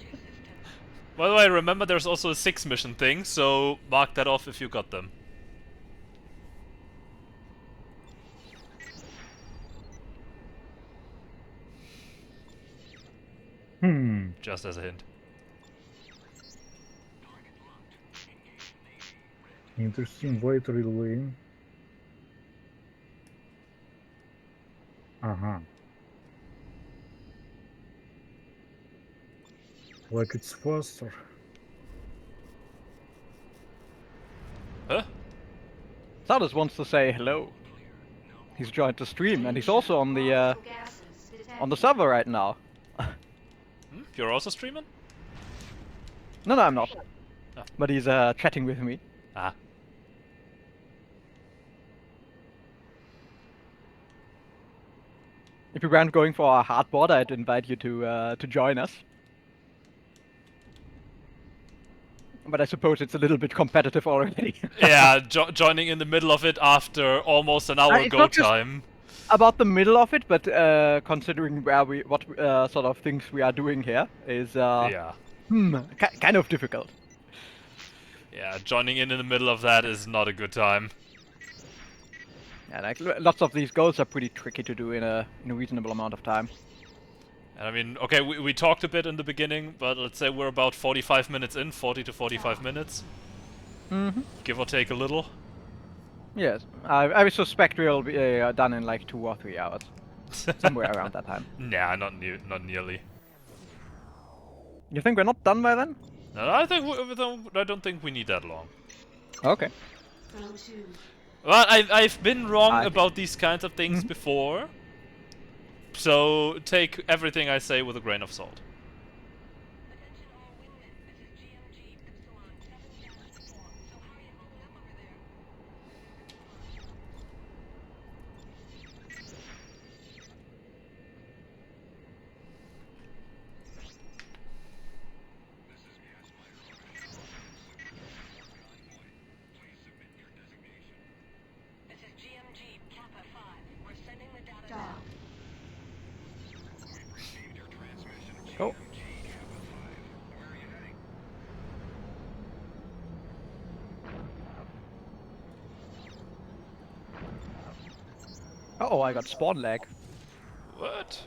By the way, remember there's also a 6 mission thing, so mark that off if you got them. Just as a hint. Interesting. White railway. Like it's faster. Huh? Sardis wants to say hello. He's joined the stream, and he's also on the Volatile gases detected. server right now. You're also streaming? No, I'm not. Ah. But he's chatting with me. Ah. If you weren't going for a hard board, I'd invite you to join us. But I suppose it's a little bit competitive already. Yeah, joining in the middle of it after almost an hour It's go not just- time. About the middle of it, but considering what sort of things we are doing here is Yeah. kind of difficult. Yeah, joining in the middle of that is not a good time. Yeah, like lots of these goals are pretty tricky to do in a reasonable amount of time. And I mean, okay, we talked a bit in the beginning, but let's say we're about 45 minutes in, 40 to 45 minutes. Mm-hmm. Give or take a little. Yes, I suspect we'll be done in like 2 or 3 hours, somewhere around that time. Nah, not nearly. You think we're not done by then? No, I think I don't think we need that long. Okay. Go to Well, I've been wrong I- about these kinds of things before, so take everything I say with a grain of salt. This is GMG Kappa 5. We're sending the data dock. now. Received your transmission. Oh. GMG Kappa 5. Where are you heading? Oh, I got spawn lag. What?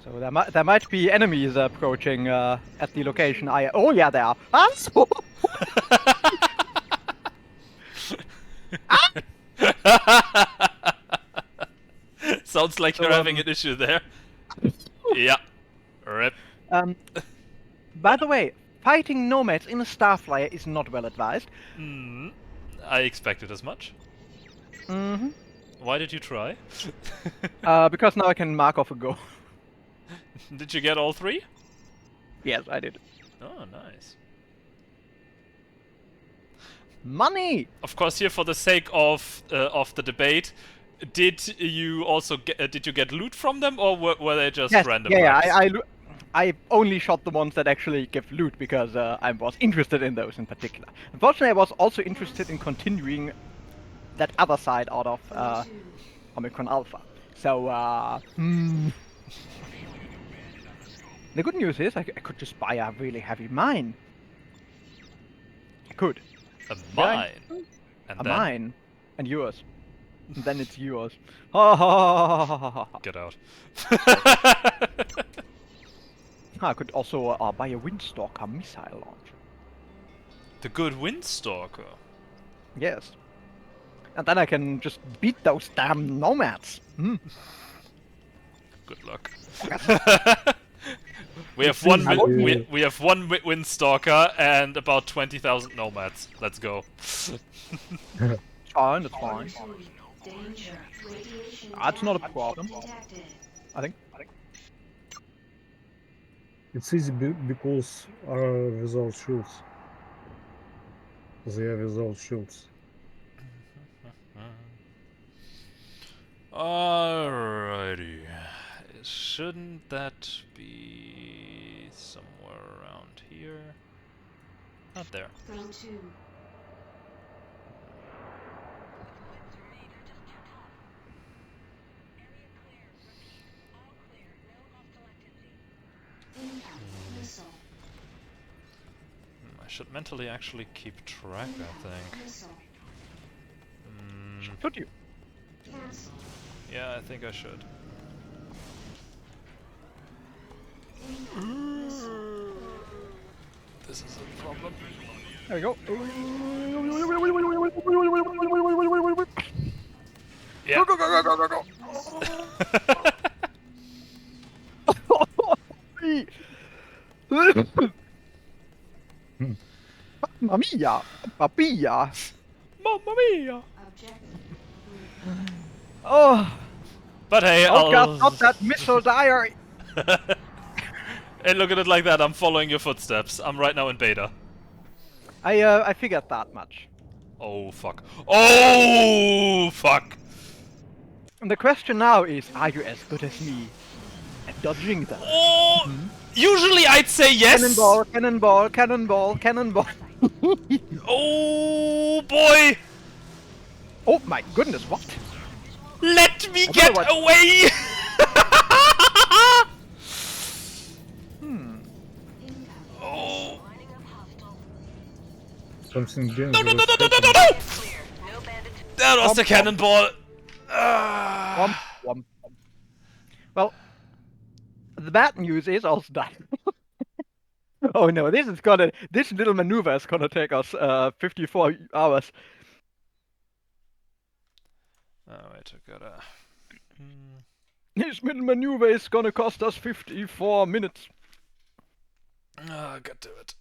So there might be enemies approaching at the location. Oh yeah, there are. Sounds like you're having an issue there. Yeah. Rip. By the way, fighting nomads in a starflyer is not well advised. I expected as much. Mm-hmm. Why did you try? Because now I can mark off a go. Did you get all 3? Yes, I did. Oh, nice. Money. Of course, here for the sake of the debate, did you also get loot from them, or were they just Yes, random? yeah, racks? I only shot the ones that actually give loot because I was interested in those in particular. Unfortunately, I was also interested in continuing that other side out of Round 2. Omicron Alpha. So, the good news is I could just buy a really heavy mine. I could. A Yeah, mine. And A then mine. And yours. And then it's yours. Ha ha ha ha ha ha. get out. I could also buy a Windstalker missile launcher. The good Windstalker. Yes. And then I can just beat those damn nomads. Good luck. we have one. We have one Windstalker and about 20,000 nomads. Let's go. Fine, that's fine. 2. Danger. Radiation That's not a damage problem. detected. I think. It's easy because are without shields. They are without shields. Alrighty. Shouldn't that be somewhere around here? Not there. Round 2. Impact missile. I should mentally actually keep track, I think. Missile. Should you? Cancel. Yeah, I think I should. Impact missile. This is a problem. There we go. Yeah. Go, go, go, go, go, go, go. Mamma mia! Papilla! Mamma mia! Objective. Oh! But hey, Oh god, I'll... not that missile diary! Hey, look at it like that. I'm following your footsteps. I'm right now in beta. I figured that much. Oh, fuck. Oh, fuck! And the question now is, are you as good as me at dodging them? Oh! Usually I'd say yes! Cannonball, cannonball, cannonball, cannonball. Oh, boy! Oh my goodness, what? Let me don't get know what- away! Oh! Something dangerous. No, no, no, no, no, no, no, happened. no! That was the cannonball! Ah. Womp, womp. Well, the bad news is also that. Oh no, this little maneuver is gonna take us 54 hours. Oh, wait, I gotta... This little maneuver is gonna cost us 54 minutes. Oh, I got to it.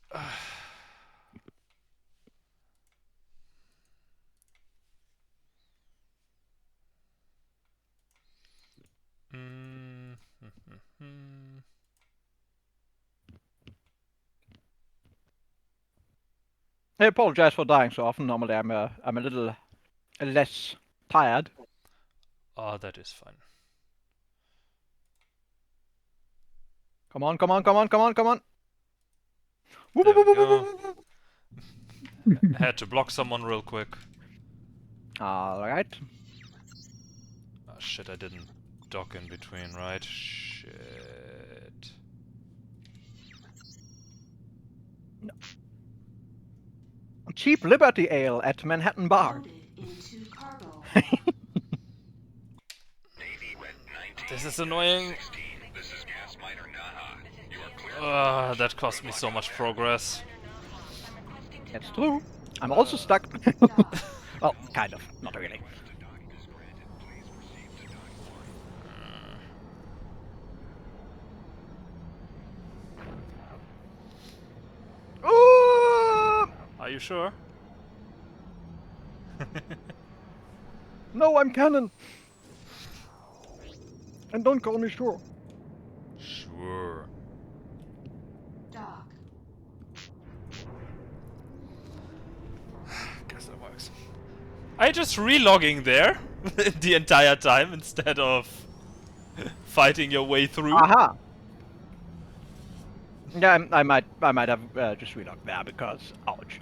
I apologize for dying so often. Normally I'm a little less tired. Oh, that is fun. Come on, come on, come on, come on, come on. There we go. Had to block someone real quick. Alright. Oh shit, I didn't dock in between, right? Shit. Cheap Liberty Ale at Manhattan Bar. Loaded into cargo. Navy wet 19. This is annoying. 16. This is gas miner Naha. You are clear. That cost me so much progress. That's true. I'm also stuck. Well, kind of. Not really. Ooh! Are you sure? No, I'm Cannon. And don't call me sure. Sure. Dock. Guess that works. Are you just relogging there the entire time instead of fighting your way through? Aha! Yeah, I might have just relocked there because, ouch.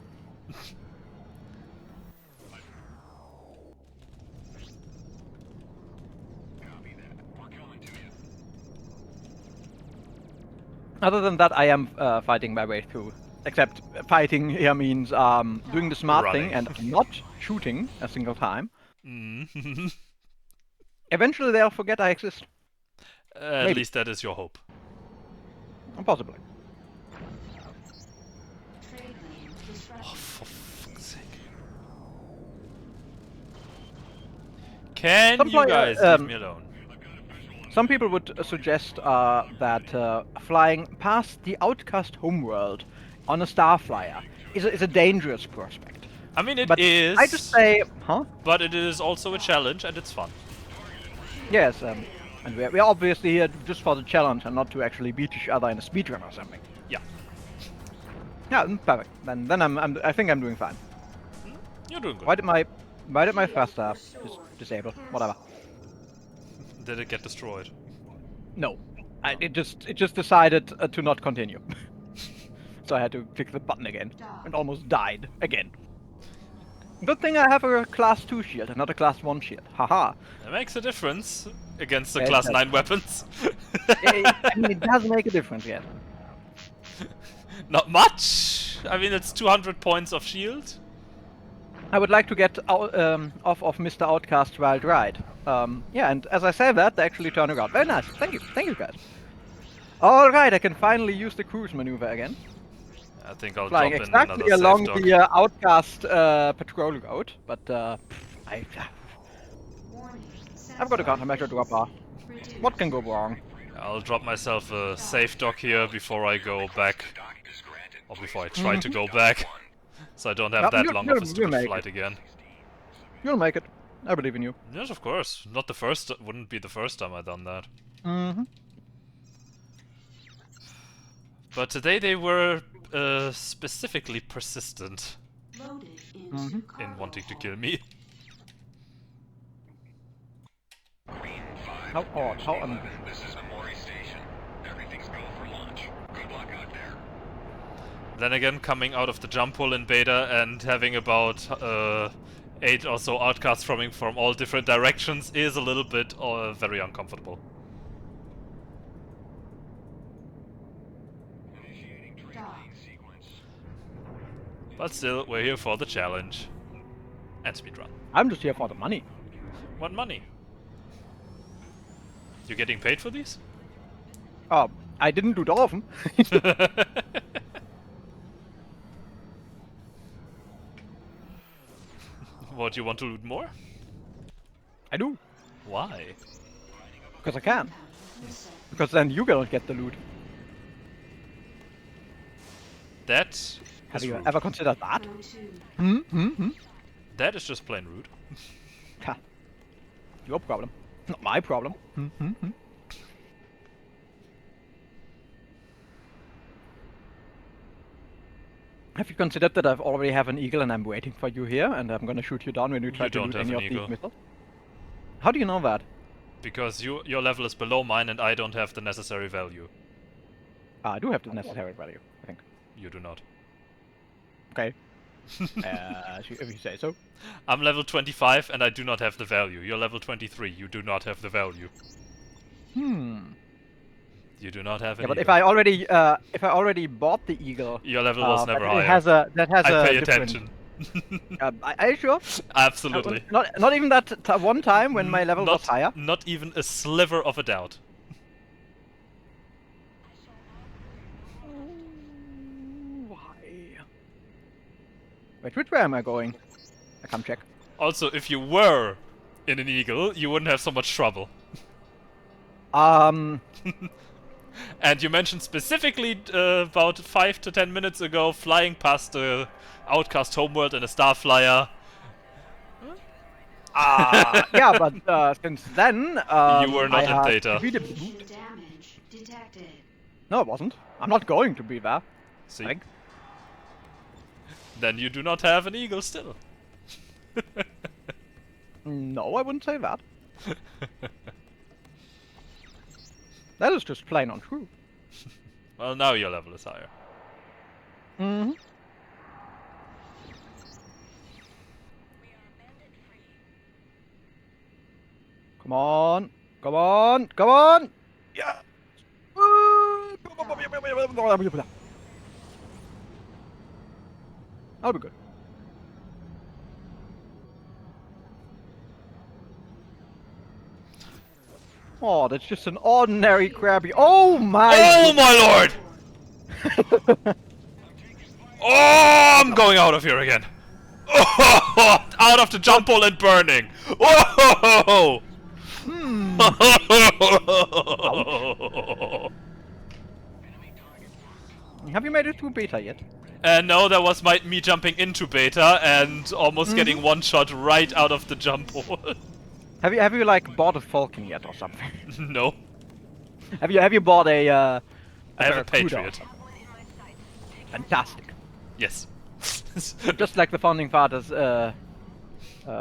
Copy that. We're coming to you. Other than that, I am fighting my way through. Except fighting here means doing the smart thing Running. and not shooting a single time. Mm. Eventually, they'll forget I exist. At Maybe. least that is your hope. Possibly. Trade lane Oh, disrupted. for fuck's sake. Can Some you player- guys leave me alone? Some people would suggest that flying past the outcast homeworld on a starflyer is a dangerous prospect. I mean, it But is. I just say, huh? But it is also a challenge, and it's fun. Yes, and we're obviously here just for the challenge and not to actually beat each other in a speedrun or something. Yeah, Yeah, perfect. Then I think I'm doing fine. you're doing good. Why did my thruster disable? Whatever. Did it get destroyed? No, it just decided to not continue. So I had to click the button again and almost died again. Good thing I have a class 2 shield and not a class 1 shield. Haha. It makes a difference against the Yeah, it class does. 9 weapons. I mean, it does make a difference, yes. Not much. I mean, it's 200 points of shield. I would like to get off of Mr. Outcast's wild ride. Yeah, and as I say that, they actually turn around. Very nice. Thank you guys. All right, I can finally use the cruise maneuver again. I think I'll Flying drop in exactly another along safe dock. the Outcast patrol route, but Warning. I've got a countermeasure dropper. Reduced. What can go wrong? I'll drop myself a safe dock here before I go back, Dock is granted. or before I try to go back, so I don't have No, that you'll- long of you'll- a you'll stupid make flight it. again. You'll make it. I believe in you. Yes, of course. Not the first. Wouldn't be the first time I've done that. Mm-hmm. But today they were specifically persistent Loaded into Mhm. cargo in wanting to hold. kill me. Green 5. How odd. How 11. This is Amori Station. Everything's go for launch. Good luck out there. Then again, coming out of the jump hole in beta and having about 8 or so outcasts from all different directions is a little bit very uncomfortable. Initiating train Dock. lane sequence. But still, we're here for the challenge. And speedrun. I'm just here for the money. What money? You getting paid for these? Oh, I didn't do Dolphin. What, you want to loot more? I do. Why? Because I can. Compound reset. Because then you will get the loot. That Have is you rude. ever considered that? Row 2. Hmm? That is just plain rude. Ha. Your problem. Not my problem. Hmm? Have you considered that I've already have an eagle and I'm waiting for you here and I'm gonna shoot you down when you try You to don't loot have any an of eagle. these missiles? How do you know that? Because your level is below mine and I don't have the necessary value. I do have the necessary value, I think. You do not. Okay. If you say so. I'm level 25 and I do not have the value. You're level 23. You do not have the value. Hmm. You do not have Yeah, an but eagle. if I already bought the eagle, Your level was but never it higher. has a I pay different- attention. Are you sure? Absolutely. Not even that one time when my level was higher. Not even a sliver of a doubt. Why? Wait, which way am I going? I can't check. Also, if you were in an eagle, you wouldn't have so much trouble. And you mentioned specifically about 5 to 10 minutes ago flying past the Outcast homeworld in a Starflyer. Yeah, but since then, You were not I in had data. defeated- Engine damage detected. No, it wasn't. I'm not going to be there. See? I think. Then you do not have an eagle still. No, I wouldn't say that. That is just plain untrue. Well, now your level is higher. Mm-hmm. Come on. Come on. Come on. Yeah. I'll be good. Oh, that's just an ordinary crabby. Oh my! Oh my lord! Oh, I'm going out of here again. Oh, out of the jump hole and burning. Oh! Hmm. Have you made it through beta yet? No, that was me jumping into beta and almost getting one shot right out of the jump hole. Have you like bought a falcon yet or something? No, Have you bought a I have a barracuda or Patriot. something? Fantastic. Yes. Just like the founding fathers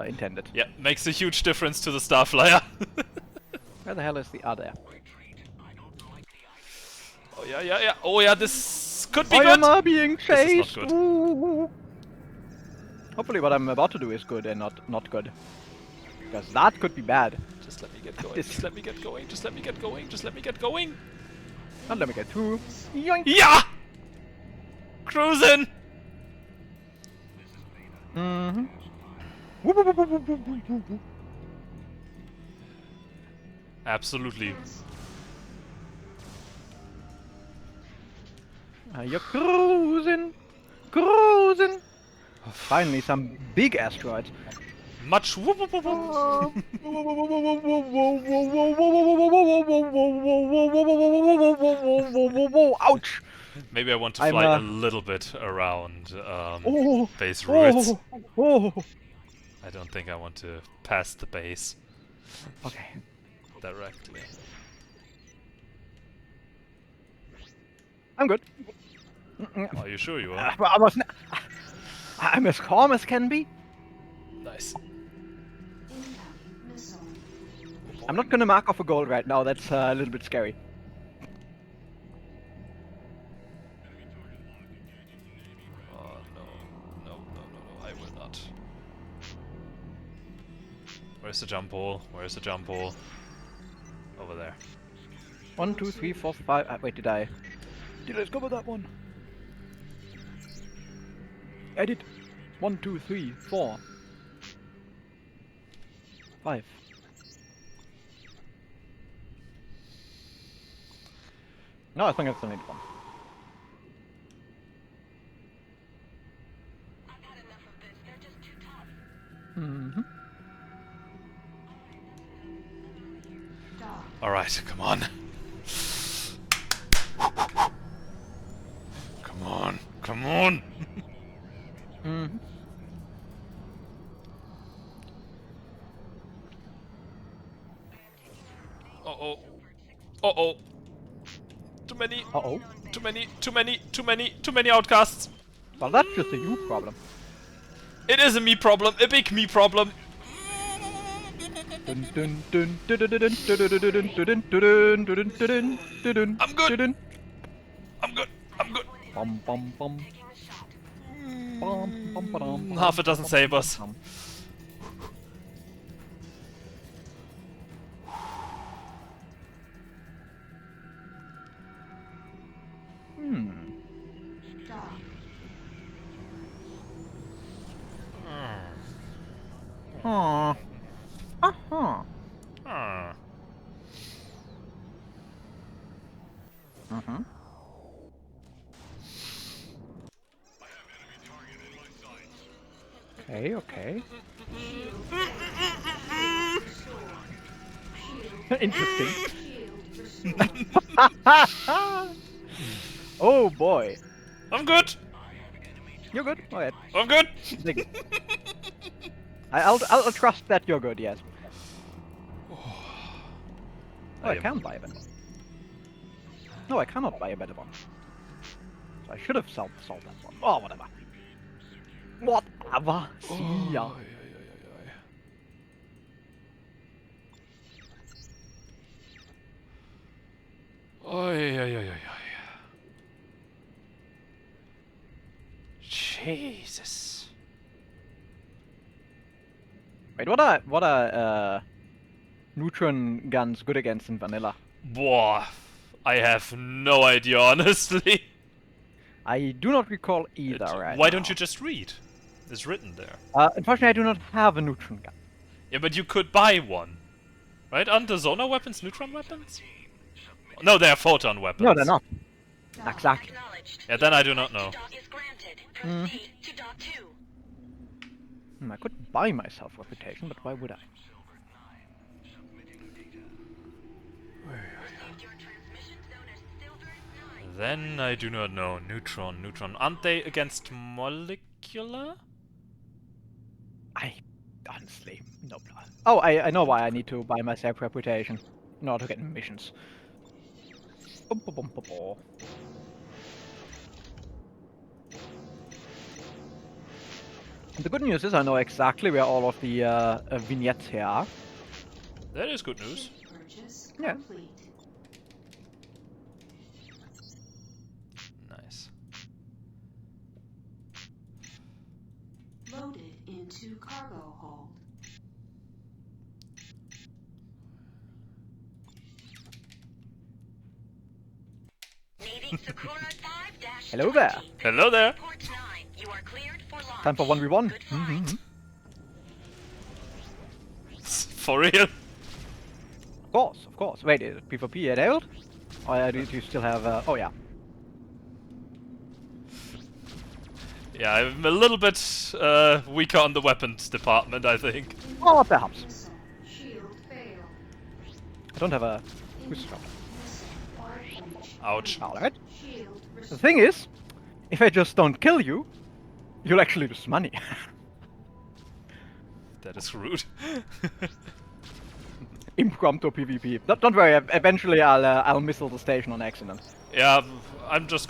intended. Yeah, makes a huge difference to the Starflyer. Where the hell is the other? Oh yeah, yeah, yeah. Oh yeah, this could be I good. am being This is not chased. good. Ooh. Hopefully, what I'm about to do is good and not good, because that could be bad. Just let me get going. Just let me get going. Just let me get going. Just let me get going. And let me get through. Yoink. Yeah! Cruising! Mm-hmm. Absolutely. You're cruising, cruising. Finally, some big asteroids. Much whoop whoop whoop whoop. Ouch! Maybe I want to I'm, fly a little bit around Oh, base ruins. oh. I don't think I want to pass the base Okay. directly. I'm good. Are you sure you are? I'm as calm as can be. Nice. Incoming missile. I'm not gonna mark off a goal right now. That's a little bit scary. Oh no, I will not. Where's the jump hole? Where's the jump hole? Over there. 1, 2, 3, 4, 5. Wait, did I discover that one? Edit. 1, 2, 3, 4, 5. No, I think I still need one. Mm-hmm. Dock. Alright, come on. Come on, come on! Mm-hmm. Uh-oh. Uh-oh. Too many, Uh-oh. too many outcasts. Well, that's just a you problem. It is a me problem, a big me problem. Dun, dun, dun, dun, dun, dun, dun, dun, dun, dun, dun, dun, dun, dun, dun, I'm good. dun. I'm good, I'm good. Bum, bum, bum. Bum, bum, ba-dum, bum, Half a dozen bum, sabers. bum. Dock. Huh. Uh-huh. Hmm. Uh-huh. Okay, okay. Interesting. Shield restored. Oh boy. I'm good. You're good? Alright. I'm good. Dig it. I'll trust that you're good, yes. Oh, I can buy a better one. No, I cannot buy a better one. So I should have sold that one. Oh, whatever. Whatever. See ya. Oi, oi, oi, oi, oi. Jesus. Wait, what are neutron guns good against in vanilla? Boah, I have no idea, honestly. I do not recall either right Why now. don't you just read? It's written there. Unfortunately, I do not have a neutron gun. Yeah, but you could buy one. Right? Aren't the sonar weapons neutron weapons? No, they are photon weapons. No, they're not. Dock. Exactly. Acknowledged. Yeah, then I do not know. Dock is granted. Proceed to dock 2. I could buy myself reputation, but why would I? Received your transmission known as Silver 9. Then I do not know. Neutron. Aren't they against molecular? I honestly no. Oh, I know why I need to buy myself reputation in order to get missions. Bum, bum, bum, bum, bum. The good news is I know exactly where all of the vignettes here are. That is good news. Ship purchase Yeah. complete. Nice. Loaded into cargo hold. Navy Sakura 5-20. Hello there. Hello there. Port 9. You are cleared for launch. Time for 1v1. Good find. For real? Of course. Wait, is PvP enabled? Or do you still have? Oh yeah. Yeah, I'm a little bit weaker on the weapons department, I think. Oh, perhaps. Missile. Shield fail. I don't have a booster shot. Missile. Arc breach. Ouch. Alright. Shield The restored. thing is, if I just don't kill you, you'll actually lose money. That is rude. Impromptu PvP. Don't worry. Eventually, I'll missile the station on accident. Yeah, I'm just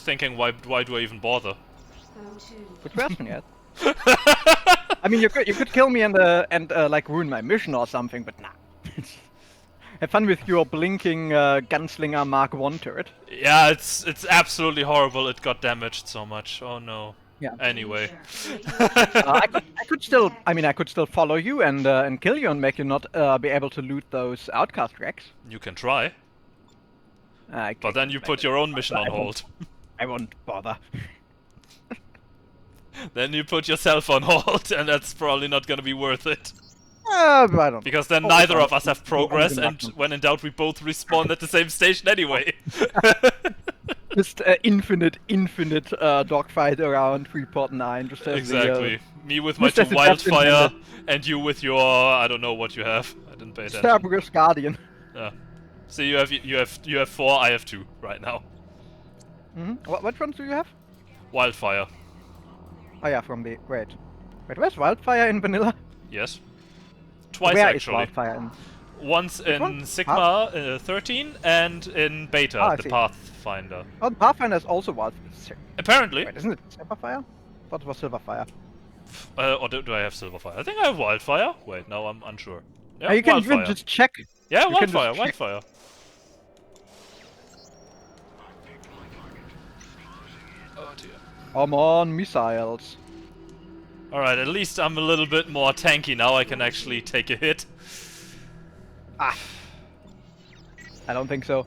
thinking, why do I even bother? Go to. Good question, yes. I mean, you could kill me and like ruin my mission or something, but nah. Have fun with your blinking gunslinger Mark 1 turret. Yeah, it's absolutely horrible. It got damaged so much. Oh no. Yeah. Anyway. I could still, I could still follow you and kill you and make you not be able to loot those outcast wrecks. You can try, but then you put your own mission on hold. I won't bother. Then you put yourself on hold, and that's probably not gonna be worth it. I don't. Because then Oh, neither fine. of us have progress, and when in doubt, we both respawn at the same station anyway. Just infinite dogfight around Freeport 9. Just as Exactly. Me with my just two as it has been wildfire, intended. and you with your I don't know what you have. I didn't pay the attention. Cerberus Guardian. Yeah. So you have 4. I have 2 right now. What ones do you have? Wildfire. Oh yeah, from the wait, where's Wildfire in Vanilla? Yes. Twice Where is actually. Wildfire in? Once in one? Sigma 13 and in Beta, I the see. Pathfinder. Oh, the Pathfinder is also Wildfire. Apparently. Wait, isn't it Silverfire? Thought it was Silverfire. Or do I have Silverfire? I think I have Wildfire. Wait, now I'm unsure. Yeah, Oh, you can Wildfire. even just check. Yeah, you can just Wildfire, check. Wildfire. Oh dear. Come on, missiles. Alright, at least I'm a little bit more tanky now. I can actually take a hit. Ah. I don't think so.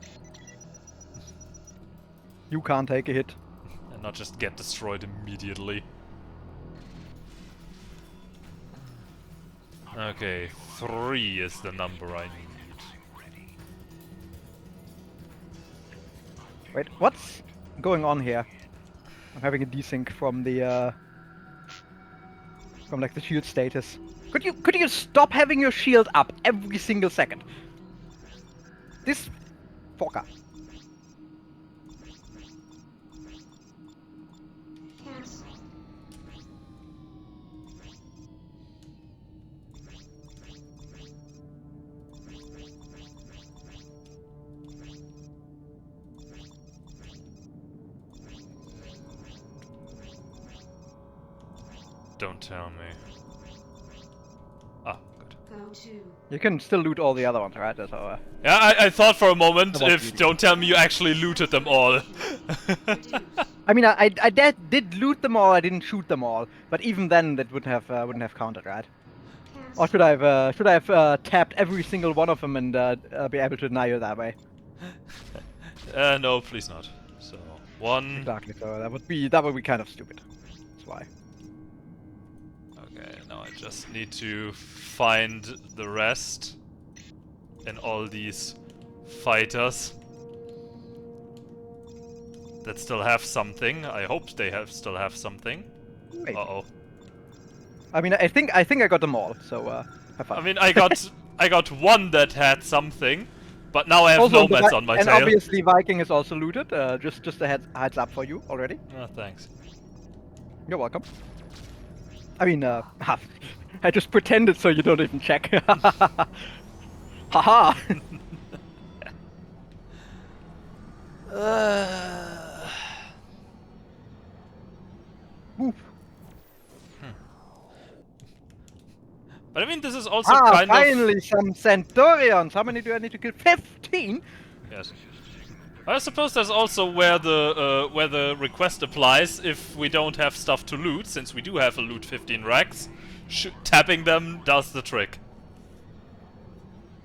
You can't take a hit. And not just get destroyed immediately. Okay, 3 is the number I need. Wait, what's going on here? I'm having a desync from the from like the shield status. Could you stop having your shield up every single second? This fucker. Cancel. Don't tell me. Ah, good. Go to. You can still loot all the other ones, right? So, Yeah, I thought for a moment That was if beauty. don't tell me you actually looted them all. Reduce. I mean, I did loot them all. I didn't shoot them all, but even then, that wouldn't have counted, right? Or should I have tapped every single one of them and be able to deny you that way? No, please not. So, 1. Exactly. So that would be kind of stupid. That's why. Okay, now I just need to find the rest in all these fighters that still have something. I hope they still have something. Maybe. Uh-oh. I mean, I think I got them all. So have fun. I mean, I got one that had something, but now I have Also, nomads on my and tail. obviously Viking is also looted. Just a heads up for you already. Oh, thanks. You're welcome. I mean, I just pretended so you don't even check. Haha. Oof. But I mean, this is also kind finally some Centaurians. How many do I need to kill? 15? Yes. I suppose that's also where the request applies. If we don't have stuff to loot, since we do have a loot 15 racks, tapping them does the trick.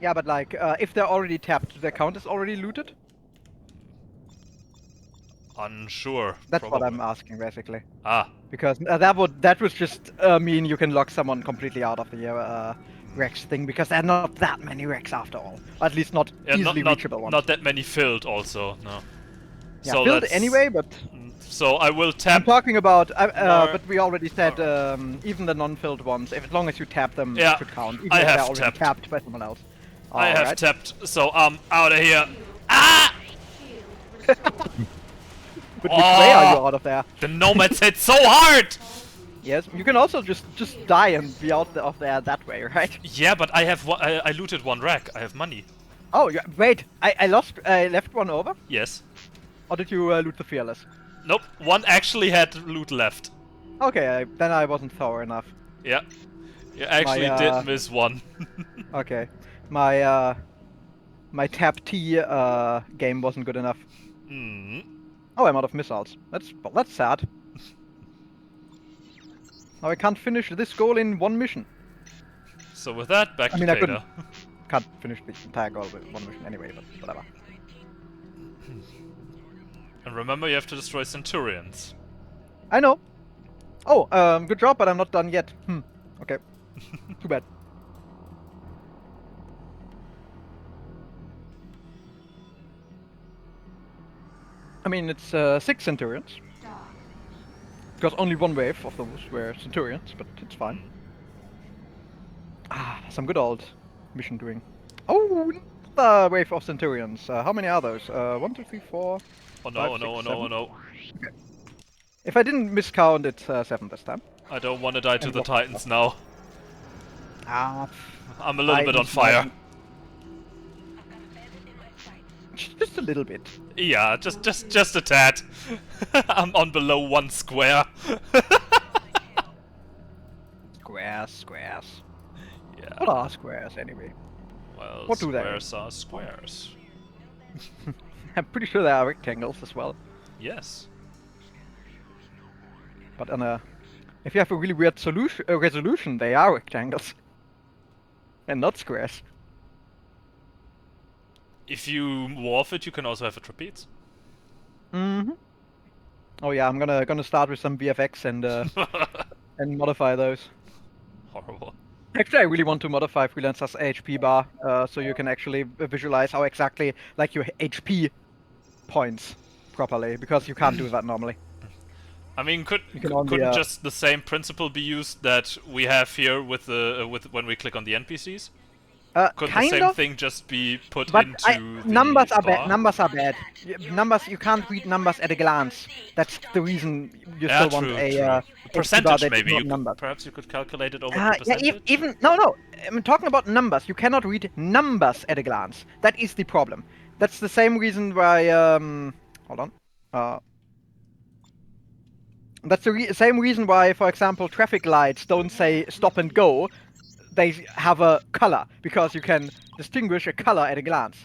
Yeah, but like, if they're already tapped, their count is already looted? Unsure. That's probably. what I'm asking, basically. Ah. Because that would just mean you can lock someone completely out of the Rex thing, because there are not that many Rex after all. At least not easily reachable ones. Not that many filled also, no. Yeah, so filled anyway, but... So I will I'm tap... talking about, but we already said even the non-filled ones, if as long as you tap them, Yeah, it should count. Even I if have they're already tapped. tapped by someone else. I have Alright. tapped, so I'm out of here. Ah! But which way are you out of there? The nomads hit so hard! Yes, you can also just die and be out of there that way, right? Yeah, but I have I looted one rack. I have money. Oh, wait, I left one over? Yes. Or did you loot the Fearless? Nope. One actually had loot left. Okay, then I wasn't thorough enough. Yeah. You actually did miss one. Okay. My tap T game wasn't good enough. Hmm. Oh, I'm out of missiles. That's sad. Now I can't finish this goal in one mission. So with that, back I to mean, I Data. Can't finish the entire goal with one mission anyway, but whatever. And remember, you have to destroy Centurions. I know. Oh, good job, but I'm not done yet. Okay. Too bad. I mean, it's 6 Centurions. Because only one wave of those were Centurions, but it's fine. Ah, some good old mission doing. Oh, another wave of Centurions. How many are those? 1, 2, 3, 4. Oh no, 5, oh no, 6, oh no, oh 7. no. Okay. If I didn't miscount, it's 7 this time. I don't want to die to And the what- Titans now. Ah, I'm a little bit on Titans, fire. just a little bit. Yeah, just a tad. I'm on below 1 square. Squares. Yeah. What are squares anyway? Well, What do they? squares are squares. I'm pretty sure there are rectangles as well. Yes. But if you have a really weird resolution, they are rectangles. And not squares. If you morph it, you can also have a trapeze. Mm-hmm. Oh yeah, I'm gonna start with some VFX and and modify those. Horrible. Actually, I really want to modify Freelancer's HP bar, so you can actually visualize how exactly like your HP points properly, because you can't do that normally. I mean, You can only, couldn't just the same principle be used that we have here with the when we click on the NPCs? Could the Kind same of, thing just be put but into the numbers are bar? bad. Numbers are bad. Numbers, you can't read numbers at a glance. That's the reason you Yeah, still true, want a true. HP bar Percentage that's maybe. not numbered. Perhaps you could calculate it over Yeah, the percentage. even no. I'm talking about numbers. You cannot read numbers at a glance. That is the problem. That's the same reason why. Hold on. That's the same reason why, for example, traffic lights don't say stop and go. They have a color, because you can distinguish a color at a glance.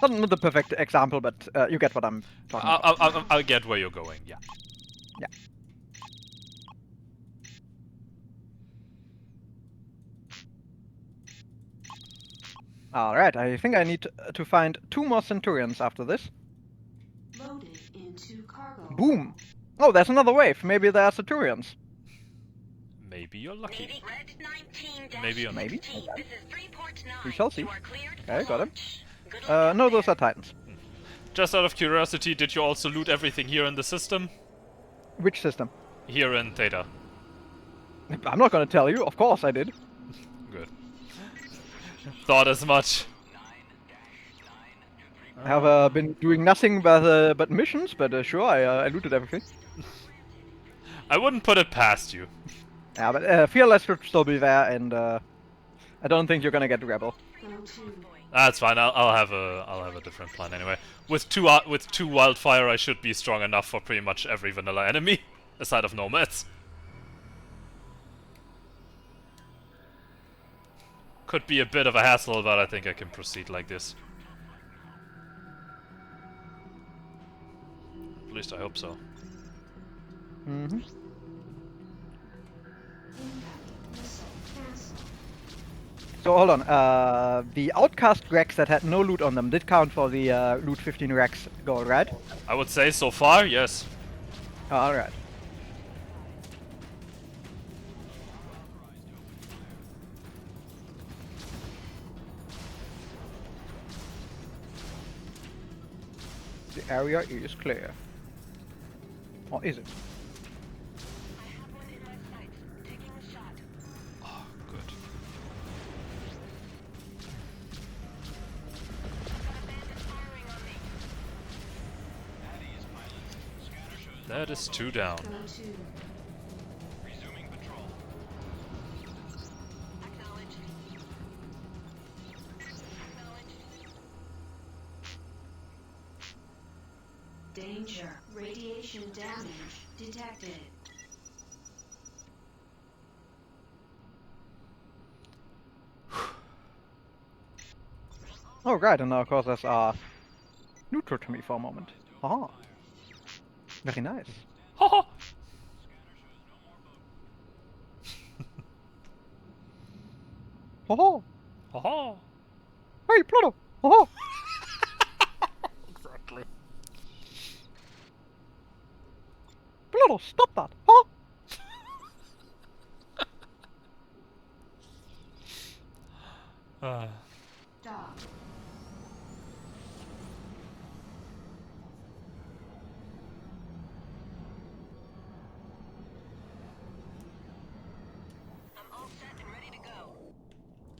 Not the perfect example, but you get what I'm talking about. I get where you're going. Yeah. Yeah. Alright, I think I need to find 2 more Centurions after this. Loaded into cargo. Boom! Oh, there's another wave. Maybe there are Centurions. Maybe you're lucky. Navy Red 19 Maybe you're not. Maybe. 16. This is Freeport 9. We shall see. You are cleared Okay, for got him. launch. Good luck out No, those there. are Titans. Just out of curiosity, did you also loot everything here in the system? Which system? Here in Theta. I'm not gonna tell you. Of course I did. Good. Thought as much. I have been doing nothing but missions, but sure, I looted everything. I wouldn't put it past you. Yeah, but Fearless should still be there, and I don't think you're gonna get Rebel. Go to. That's fine. I'll have a different plan anyway. With two wildfire, I should be strong enough for pretty much every vanilla enemy, aside of nomads. Could be a bit of a hassle, but I think I can proceed like this. At least I hope so. Mm-hmm. Missile cancelled. So hold on. The Outcast Rex that had no loot on them did count for the loot 15 Rex goal, right? I would say so far, yes. All right. The area is clear. Or is it? I have one in my sights. Taking a shot. Oh, good. Got a bandit firing on me. That is 2 down. Go to. Resuming patrol. Acknowledged. Acknowledged. Danger. Radiation damage detected. Oh, right, and now of course that's neutral to me for a moment. Ah, very nice. Haha! Oh, ho. Haha! Hey, Pluto! Oh, Exactly. Pluto, stop that! Huh? Dock. I'm all set and ready to go.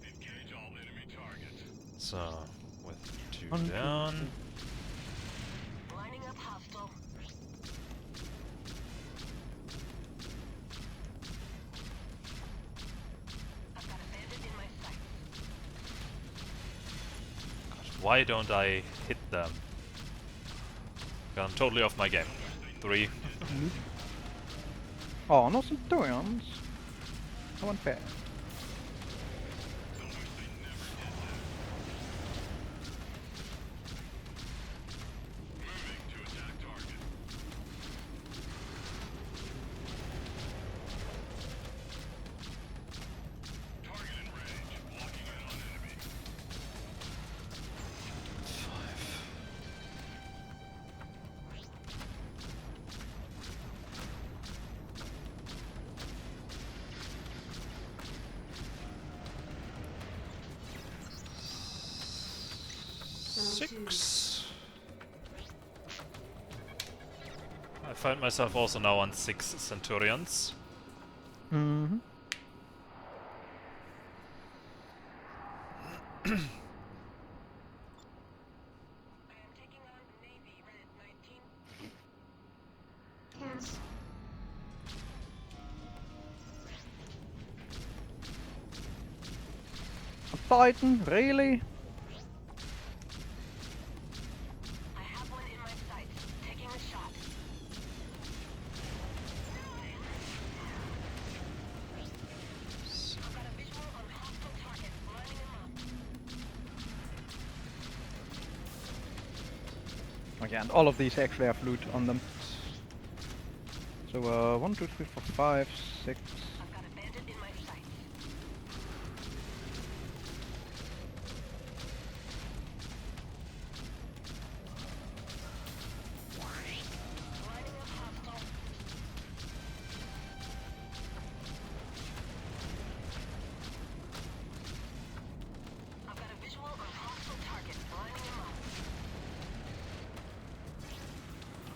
Engage all enemy targets. So, with 2 1, 2, down. Lining up hostile. I've got a bandit in my sights. God, why don't I hit them? God, I'm totally off my game. 3. Oh, no Centurions. How unfair. Moving to attack target. Target in range. Walking in on enemy. 5. Go to. 6. I find myself also now on 6 Centurions. Mm-hmm. I am taking on Navy Red 19. Cancel. A Titan, really? I have one in my sights. Taking a shot. I've got a visual on hostile target. Lining him up. Okay, and all of these actually have loot on them. So 1, 2, 3, 4, 5, 6.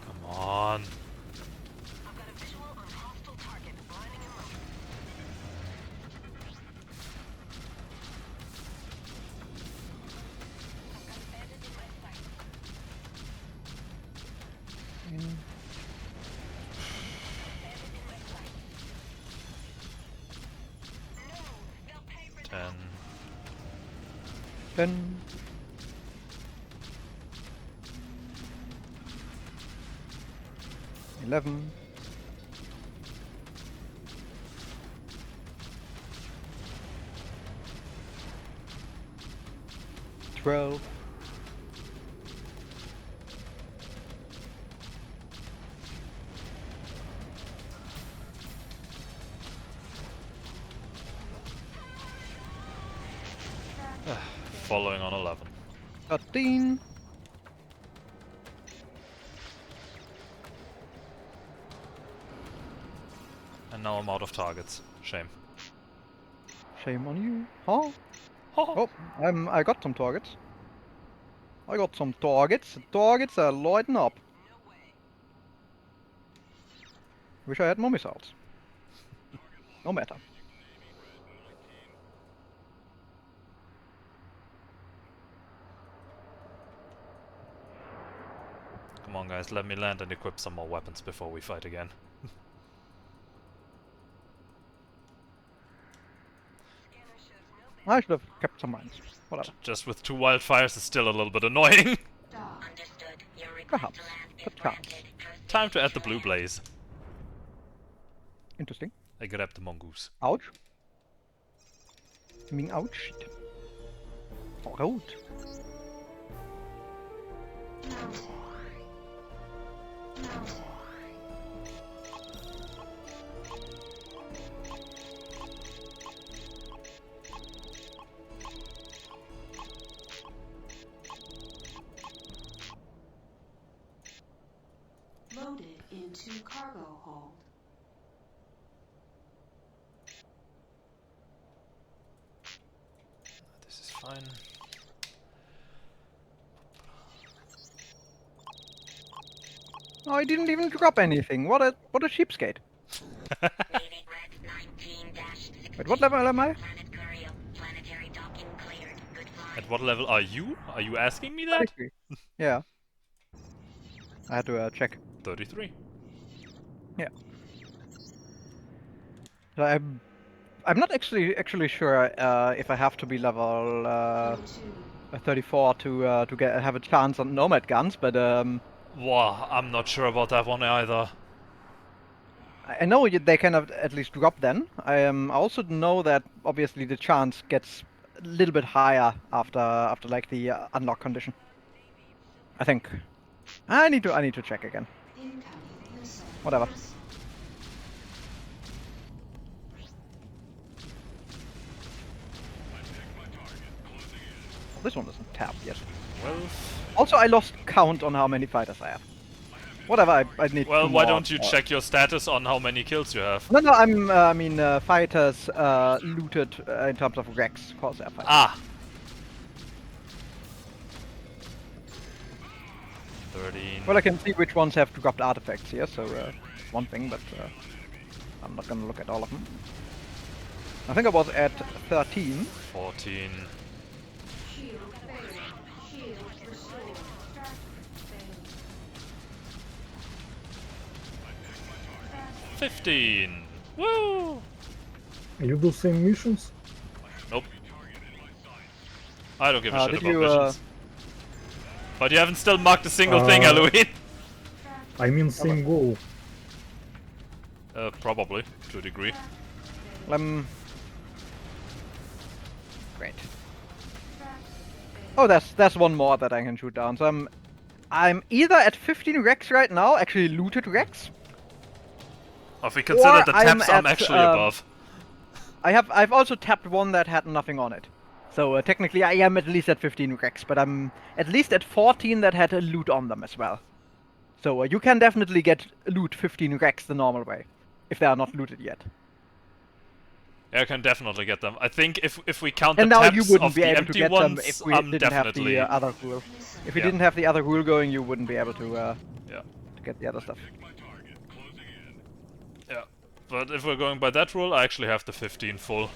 Come on. Ten. 10. 11. 12. Following on 11. 13. And now I'm out of targets. Shame. Shame on you. Huh? Oh. Oh, I got some targets. I got some targets. Targets are lighting up. Wish I had more missiles. No matter. Come on, guys, let me land and equip some more weapons before we fight again. I should have kept some mines. Whatever. Just with 2 wildfires is still a little bit annoying. Dock. Understood. Your request Perhaps. to land is Perhaps. granted. Proceed Time to add the to blue land. blaze. Interesting. I grabbed the mongoose. Ouch. I mean, ouch. Shit. Road. Mounted. Mounted. Loaded into cargo hold. This is fine. Oh, I didn't even drop anything. What a cheapskate. Leaving Red 19-16. Wait, what level am I? Planet Courier. Planetary docking cleared. Good flying. At what level are you? Are you asking me that? 33. Yeah. I had to check. 33. So I'm not actually sure if I have to be level Flow 2. 34 to have a chance on nomad guns, but Wow, I'm not sure about that one either. I know they can at least drop then. I also know that obviously the chance gets a little bit higher after like the unlock condition. I think. I need to check again. Incoming missile. Whatever. Yes. This one isn't tapped yet. Well, Also, I lost count on how many fighters I have. Whatever, I need. well, two why more, don't you check your status on how many kills you have? No, I mean fighters looted in terms of Rex for their fight. Ah! 13. Well, I can see which ones have dropped artifacts here, so one thing, but I'm not gonna look at all of them. I think I was at 13. 14. Shield failed. Shield restored. Failed. 15. Woo! You do same missions? Nope. I don't give a shit Did about you, missions. But you haven't still marked a single thing, Uh, Halloween. I mean same goal. Probably, to a degree. Great. Oh, there's one more that I can shoot down. So I'm either at 15 Rex right now, actually looted Rex. Or if we consider Or the I'm taps, I'm at, actually above. I've also tapped one that had nothing on it. So technically I am at least at 15 Rex, but I'm at least at 14 that had a loot on them as well. So you can definitely get loot 15 Rex the normal way, if they are not looted yet. Yeah, I can definitely get them. I think if we count And the now you taps wouldn't of be the able to empty get them ones, if we I'm didn't have definitely... the other rule. If we Yeah. didn't have the other rule going, you wouldn't be able to Yeah. get the other stuff. My target. Closing in. Yeah. But if we're going by that rule, I actually have the 15 full.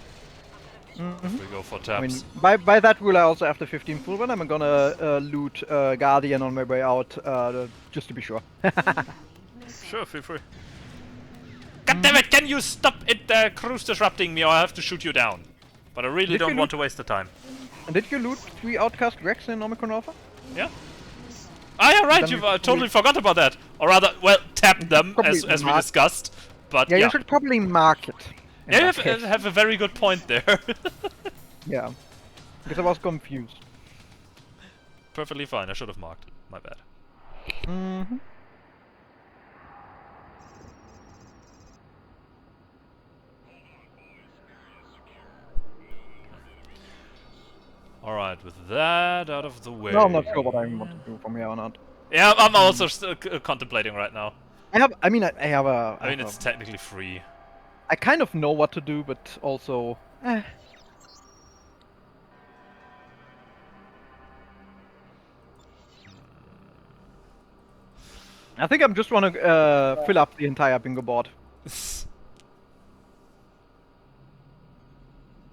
If we go for I mean, taps. by that rule, I also have the 15 full one. I'm gonna loot Guardian on my way out, just to be sure. Sure, feel free. God damn it, can you stop it, cruise disrupting me, or I have to shoot you down? But I really Did don't you want to loot- waste the time. And did you loot 3 Outcast Rex in Omicron Alpha? Yeah? Ah, yeah, right, Then you we could totally forgot about that. Or rather, well, tap them, probably as we mark- discussed. But Yeah, yeah, you should probably mark it. in yeah, you that have, case. have a very good point there. Yeah. Because I was confused. Perfectly fine, I should have marked it. My bad. Mm-hmm. Alright, with that out of the way. No, I'm not sure what I want to do from here on out. Yeah, I'm also still contemplating right now. I have a... I mean, it's technically free. I kind of know what to do, but also... I think I'm just wanna fill up the entire bingo board.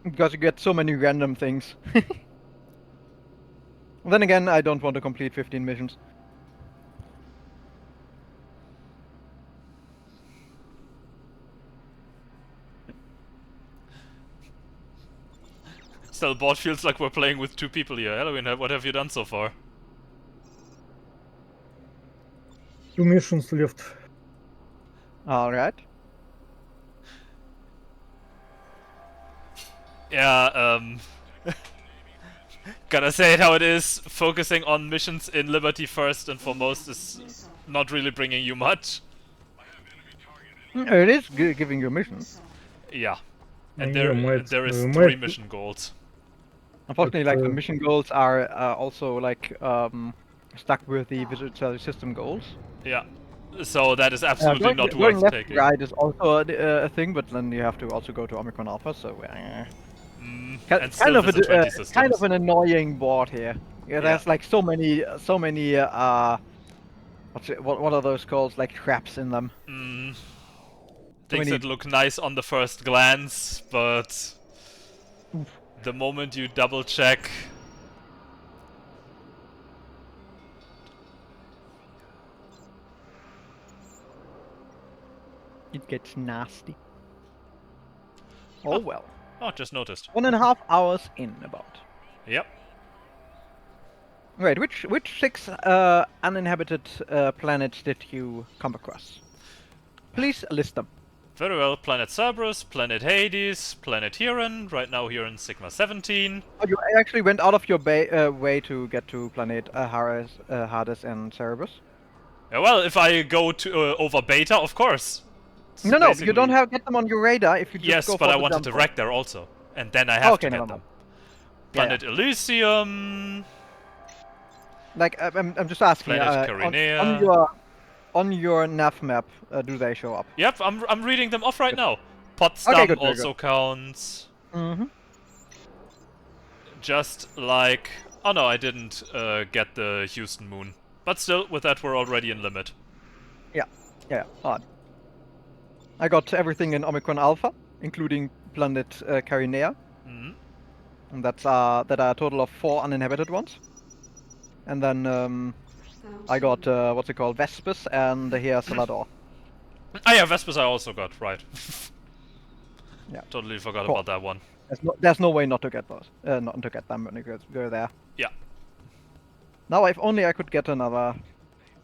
Because you get so many random things. Then again, I don't want to complete 15 missions. Still, board feels like we're playing with 2 people here. Halloween, what have you done so far? 2 missions left. Alright. Yeah, gotta say it how it is. Focusing on missions in Liberty first and foremost is not really bringing you much. It is giving you missions. Yeah. And Yeah, there is might- 3 mission goals. Unfortunately, But, like the uh, mission goals are also like stuck with the visual system goals. Yeah. So that is absolutely not going worth left taking. right is also a thing, but then you have to also go to Omicron Alpha, so And kind still of visit 20 kind systems. of an annoying board here. Yeah, there's like so many what are those called? Like traps in them. Things many- that look nice on the first glance, but the moment you double check, It gets nasty. Oh well. oh, just noticed. 1.5 hours in about. Yep. Right, which 6 uninhabited planets did you come across? Please list them. Very well. Planet Cerberus, Planet Hades, Planet Huron. Right now here in Sigma 17. Oh, you actually went out of your way to get to planet Hades and Cerberus? Yeah, well, if I go to over Beta, of course. It's No, you basically- don't get them on your radar if you just Yes, go but for I the wanted jump to point. wreck there also, and then I have Okay, to never get them. mind. Yeah, Planet Elysium. Like I'm just asking. Planet Carinea. On your nav map, do they show up? Yep, I'm reading them off right now. Potsdam Okay, good, very also counts. Mm-hmm. Just like... Oh no, I didn't get the Houston moon. But still, with that we're already in limit. Yeah, odd. I got everything in Omicron Alpha, including planet Carinea, Mhm. and that are a total of 4 uninhabited ones. And then I got what's it called, Vespus and here Salador. Ah yeah, Vespers I also got, right. Yeah. Totally forgot Cool. about that one. There's no way not to get those, not to get them when you go there. Yeah. Now if only I could get another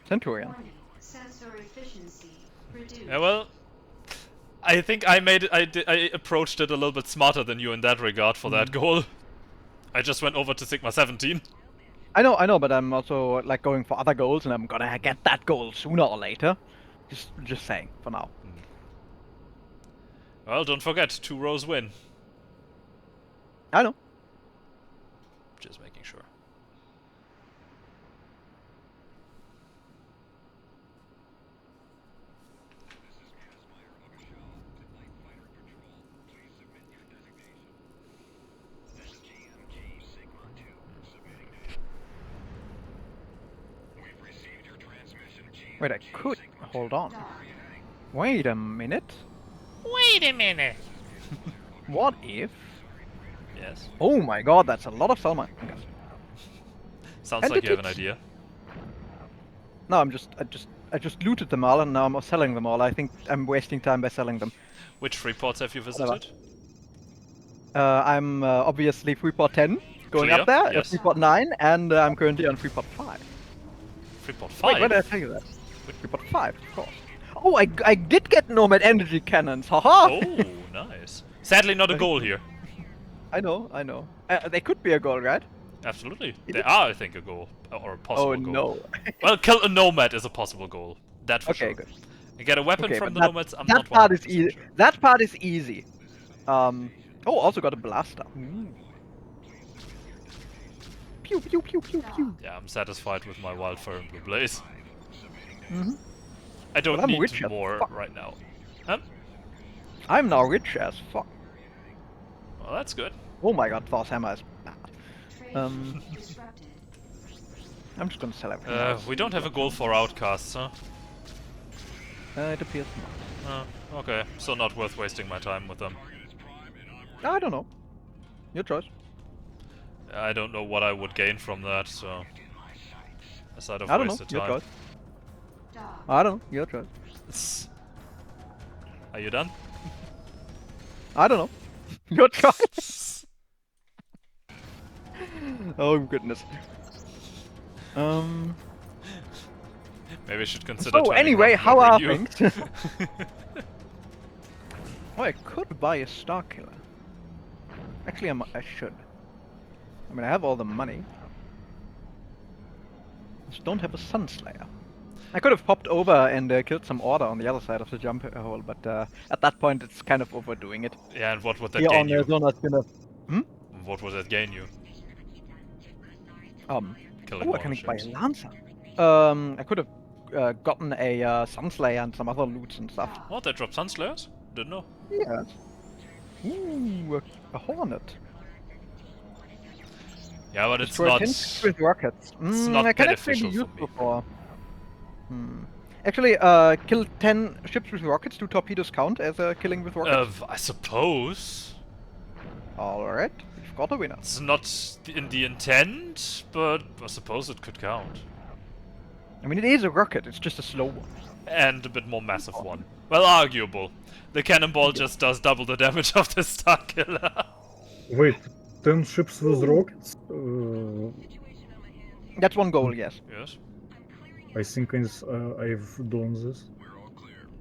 Centurion. Warning. Sensor efficiency reduced. Yeah, well... I think I approached it a little bit smarter than you in that regard for that goal. I just went over to Sigma 17. I know, but I'm also like going for other goals, and I'm gonna get that goal sooner or later. Just saying for now. Well, don't forget, 2 rows win. I know. Just making sure. Wait, I could hold on. Wait a minute. Wait a minute. What if? Yes. Oh my god, that's a lot of Selma. Sounds And like you have an it's- idea. No, I just looted them all, and now I'm selling them all. I think I'm wasting time by selling them. Which free ports have you Whatever. visited? I'm obviously Freeport 10, going Clear, up there. yes. Freeport 9, and I'm currently on Freeport 5. Freeport Wait, 5? where did I tell you that? Freeport 5, of course. Oh, I did get Nomad energy cannons. Haha! Oh, nice. Sadly, not a goal here. I know. They could be a goal, right? Absolutely. Is They it? are, I think, a goal. Or a possible Oh goal. no. Well, kill a nomad is a possible goal. That for Okay, sure. good. You get a weapon Okay, from but the nomads, I'm that not part is 100% easy. sure. That part is easy. Oh, also got a blaster. Pew pew pew pew pew. Yeah, I'm satisfied with my wildfire and blue blaze. Mhm. I don't But I'm need rich as more fuck. right now. Huh? I'm now rich as fuck. Well, that's good. Oh my god, Thor's hammer is bad. Trade disrupted. I'm just gonna sell everything else. We don't have a goal for outcasts, huh? It appears not. Okay, so not worth wasting my time with them. I don't know. Your choice. I don't know what I would gain from that, so... Aside of I don't know. wasted Your time. choice. Dock. I don't know. Your choice. Are you done? I don't know. Your choice. Oh goodness. Maybe I should consider So turning anyway, Roman how over are you. things? Oh, I could buy a Star Killer. Actually, I should. I mean, I have all the money. Just don't have a Sunslayer. I could have popped over and killed some Order on the other side of the jump hole, but at that point it's kind of overdoing it. Yeah, and what would that Here gain on you? Zona's gonna... What would that gain you? Killing Oh, I more can buy a ships. Lancer. I could have gotten a Sunslayer and some other loots and stuff. Oh, they dropped Sunslayers? Didn't know. Yes. Ooh, a Hornet. Yeah, but it's Destroy not... 10 ships with rockets. not I can beneficial actually be for me. useful for. Actually, kill 10 ships with rockets. Do torpedoes count as killing with rockets? I suppose. Alright, we've got a winner. It's not in the intent, but I suppose it could count. I mean, it is a rocket, it's just a slow one. And a bit more massive one. Well, arguable. The cannonball just does double the damage of the Star Killer. Wait, 10 ships with rockets? That's one goal, yes. Yes. I think I've done this.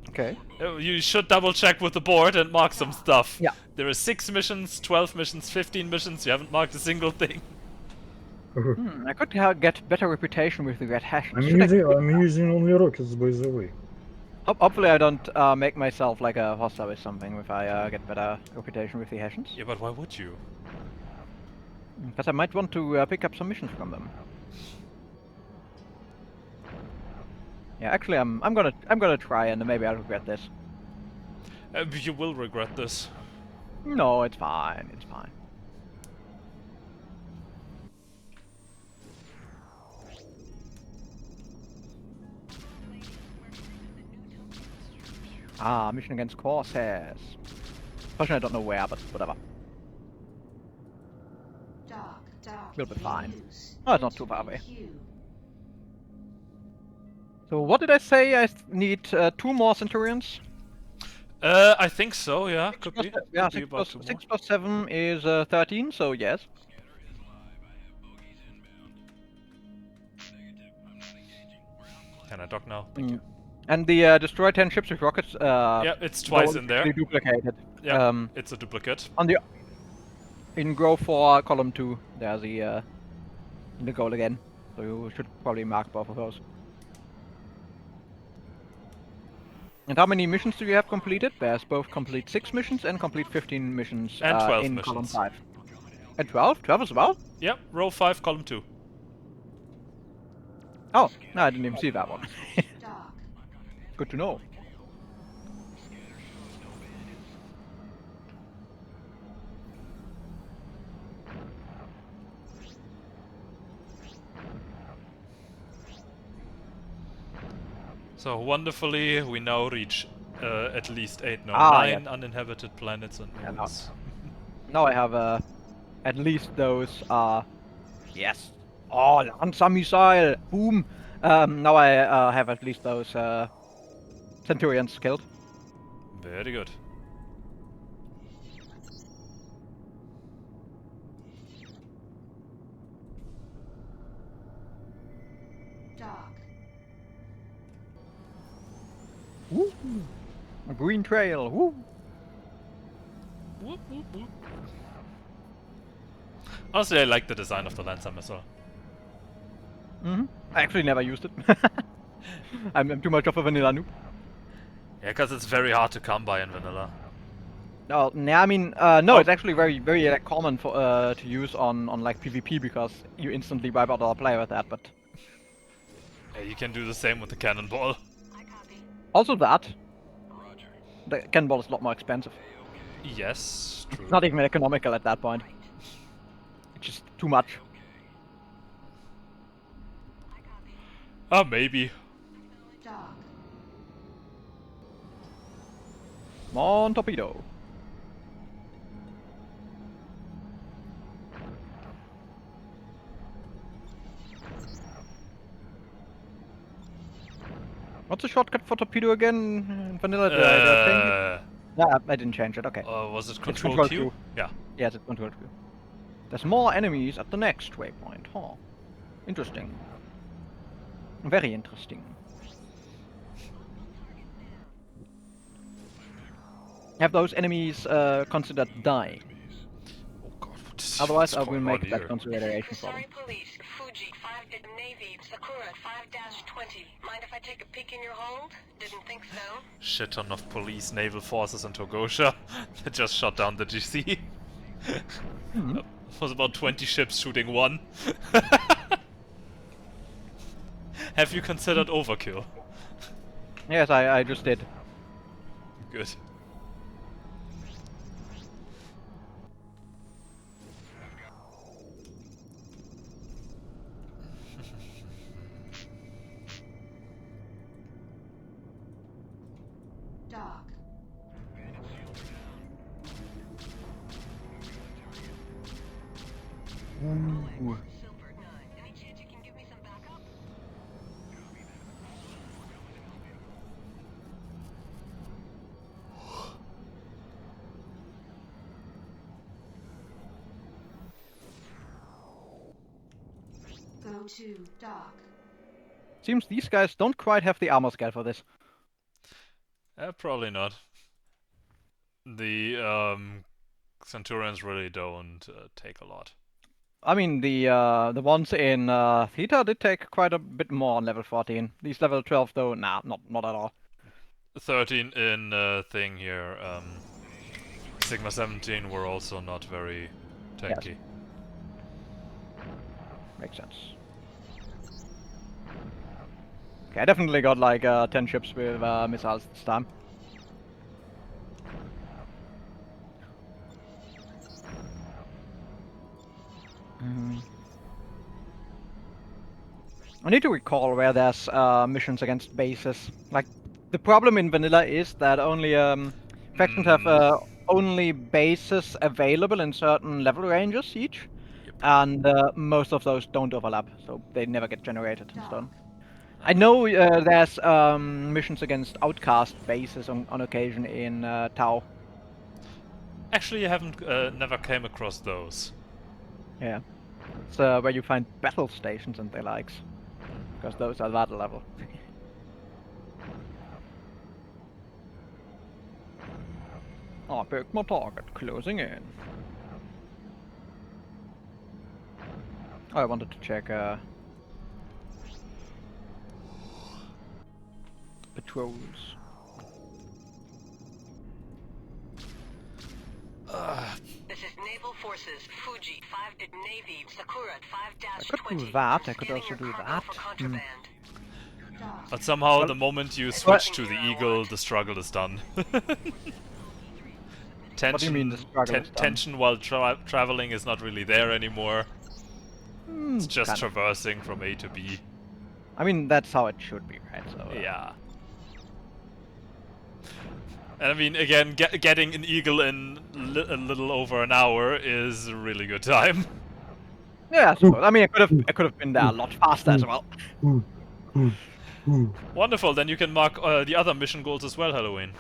Okay. You should double check with the board and mark some stuff. Yeah. There are 6 missions, 12 missions, 15 missions. You haven't marked a single thing. I could get better reputation with the Red Hash. I'm using only rockets, by the way. Hopefully I don't make myself like a hostile with something if I get better reputation with the Hessians. Yeah, but why would you? Because I might want to pick up some missions from them. Yeah, actually I'm gonna try and maybe I'll regret this. You will regret this. No, it's fine, it's fine. Ah, mission against Corsairs. Fortunately, I don't know where, but whatever. Dock. We'll be fine. Use. Oh, it's not too far away. Queue. So what did I say? I need 2 more Centurions? I think so, yeah. Could be. Yeah, Could be about 2 more. 6 plus 7 is 13, so yes. Can I dock now? Thank you. And the destroy 10 ships with rockets. Yeah, it's twice in there. Duplicated. Yeah, it's a duplicate. On the in Grow 4 column 2, there's the in the goal again. So you should probably mark both of those. And how many missions do you have completed? There's both complete 6 missions and complete 15 missions And 12 in column missions. 5. And 12? 12 as well? Yep, row 5, column 2. Oh, no, I didn't even see that one. Dock. Good to know. So wonderfully, we now reach at least 8, no, Ah, 9 yes. uninhabited planets and Yeah, moons. Now I have at least those yes. Oh, Lancer missile! Boom! Now I have at least those Centurions killed. Very good. Dock. Woo! A green trail! Woo! Whoop, whoop, whoop. Honestly, I like the design of the Lancer missile. I actually never used it. I'm too much of a vanilla noob. Yeah, because it's very hard to come by in vanilla. No, nah, I mean, no, Oh. it's actually very common for to use on like PvP because you instantly wipe out our player with that. But Yeah, you can do the same with the cannonball. also that the cannonball is a lot more expensive. Yes, true. It's not even economical at that point. It's just too much. Maybe. Dock. Come on, torpedo. What's the shortcut for torpedo again? In vanilla, did I change it? Yeah, I didn't change it. Okay. Was it It's Control Control Q? Q. Yeah. Yes, it's Control Q. There's more enemies at the next waypoint. Huh. Interesting. Very interesting. Have those enemies considered dying? Oh god, what is Otherwise, I what's will going make on that here? consideration for them. Sorry, police. Fuji, 5 Navy, Sakura, 5-20. Mind if I take a peek in your hold? Didn't think so. Shit ton of police, naval forces in Togosha that just shot down the GC. Mhm. It was about 20 ships shooting one. Have you considered overkill? Yes, I just did. Good. Dock. Ooh. Silver 9. Any chance you can give me some backup? Go to dock. Seems these guys don't quite have the armor scale for this. Probably not. The Centurions really don't take a lot. I mean, the ones in Theta did take quite a bit more on level 14. These level 12 though, nah, not at all. 13 in thing here. Sigma 17 were also not very tanky. Makes sense. Okay, I definitely got like 10 ships with missiles this time. I need to recall where there's missions against bases. Like, the problem in vanilla is that only factions have only bases available in certain level ranges each, Yep. and most of those don't overlap, so they never get generated in stone. Dock. I know there's missions against outcast bases on occasion in Tau. Actually, I haven't never came across those. Yeah, it's where you find battle stations and the likes, because those are that level. I picked my target, closing in. Oh, I wanted to check patrols. This is Naval Forces, Fuji, 5 Navy, Sakura at I could 5-20. do that, I could Scanning also your do cargo that. for contraband. Dock. But somehow, Well- the moment you switch to the Eagle, the struggle is done. Tension, What do you mean the struggle is done? tension while traveling is not really there anymore. It's just Kind of. traversing from A to B. I mean, that's how it should be, right? So, Yeah. And I mean, again, getting an Eagle in a little over an hour is a really good time. Yeah, I suppose. I mean, I could have been there a lot faster as well. Wonderful, then you can mark the other mission goals as well, Halloween.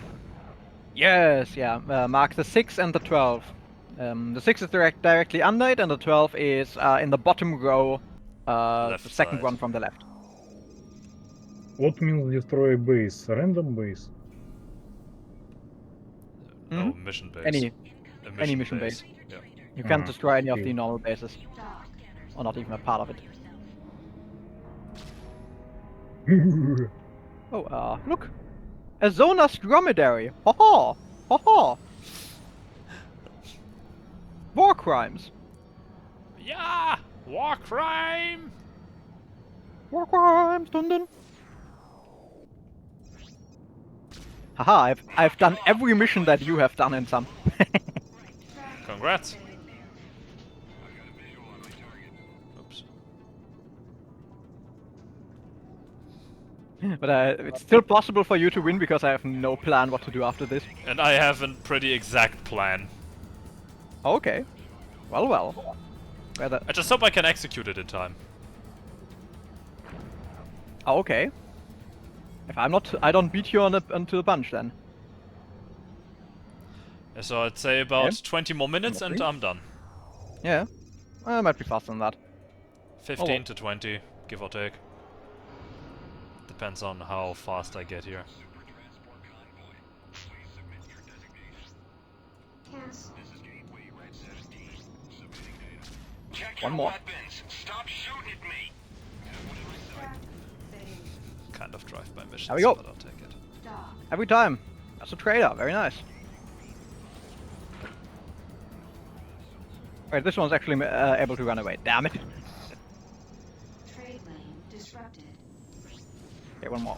Yes, yeah. Mark the 6 and the 12. The 6 is directly under it, and the 12 is in the bottom row, Left the second side. one from the left. What means destroy base? Random base? No, Mhm. mission base. Any A mission base. Yeah. You can't Ah, destroy any of okay. the normal bases, Dock. or not even a part of it. Oh, look! A Zonas dromedary! Ho ho! Ho ho! War crimes! Yeah! War crime! War crimes! Dun dun! Haha, I've done every mission that you have done in some. Congrats! Oops. But it's still possible for you to win because I have no plan what to do after this. And I have a pretty exact plan. Okay. Well. Whether... I just hope I can execute it in time. Oh, okay. If I'm not, I don't beat you onto the punch then. So I'd say about Okay. 20 more minutes and Okay. I'm done. Yeah. I might be faster than that. 15 well. to 20, give or take. Depends on how fast I get here. Cancel. Check One your more. weapons. Stop shooting at me. Track. Phase. Kind of drive-by missions, There we go. but I'll take it. Dock. Every time. That's a trader. Very nice. Wait, this one's actually able to run away. Damn it. Trade lane disrupted. Okay, one more.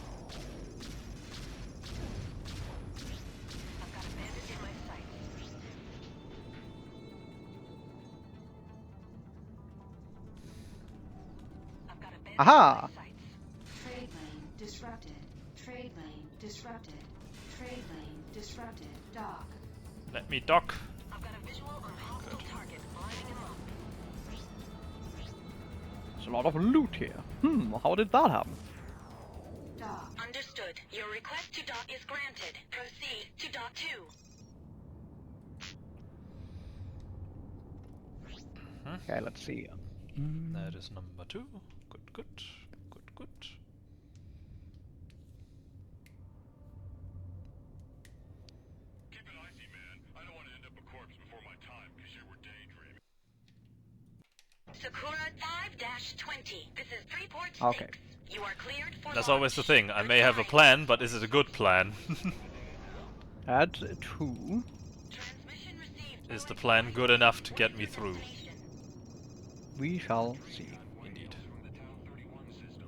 I've got a bandit in my sights. I've got a bandit Aha! in my sights. Trade lane disrupted. Trade lane disrupted. Trade lane disrupted. Dock. Let me dock. I've got a visual on hostile target. Lining him up. There's a lot of loot here. How did that happen? Dock. Understood. Your request to dock is granted. Proceed to dock 2. Okay, let's see. That is number 2. Good. Keep it icy, man. I don't want to end up a corpse before my time because you were daydreaming. Sakura 5-20. This is Freeport 6. Okay. You are cleared for That's launch. always the thing. I may have a Good plan, but is it a good plan? Add 2. Transmission received. Is the plan good enough to get me through? We shall see. Indeed.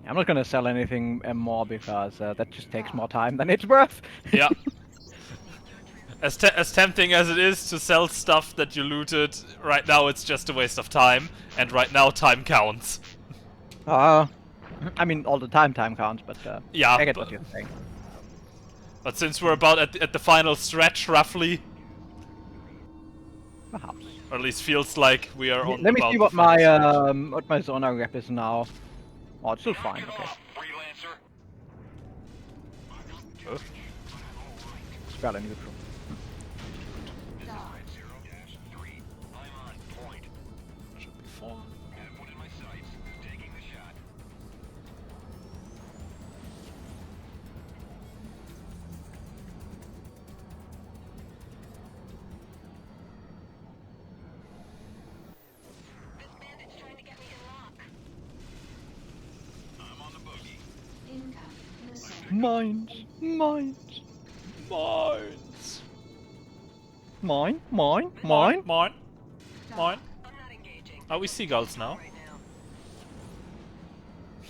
I'm not gonna sell anything more because that just takes more time than it's worth. Yeah. As tempting as it is to sell stuff that you looted, right now it's just a waste of time, and right now time counts. I mean, all the time counts, but Yeah, I get but- what you're saying. But since we're about at the final stretch, roughly, Perhaps. or at least feels like we are on Let me about see the what final my Zona rep is now. Oh, it's still fine. Okay. Freelancer. stretch. Spell in neutral. Dock. I'm on point. Should be fun. Have one in my sights. Taking the shot. This bandit's trying to get me in lock. Mines. Mines. Mines. Mine. Mine. Mine. Mine. Mine. Mine. I'm not engaging. Are we seagulls now? Right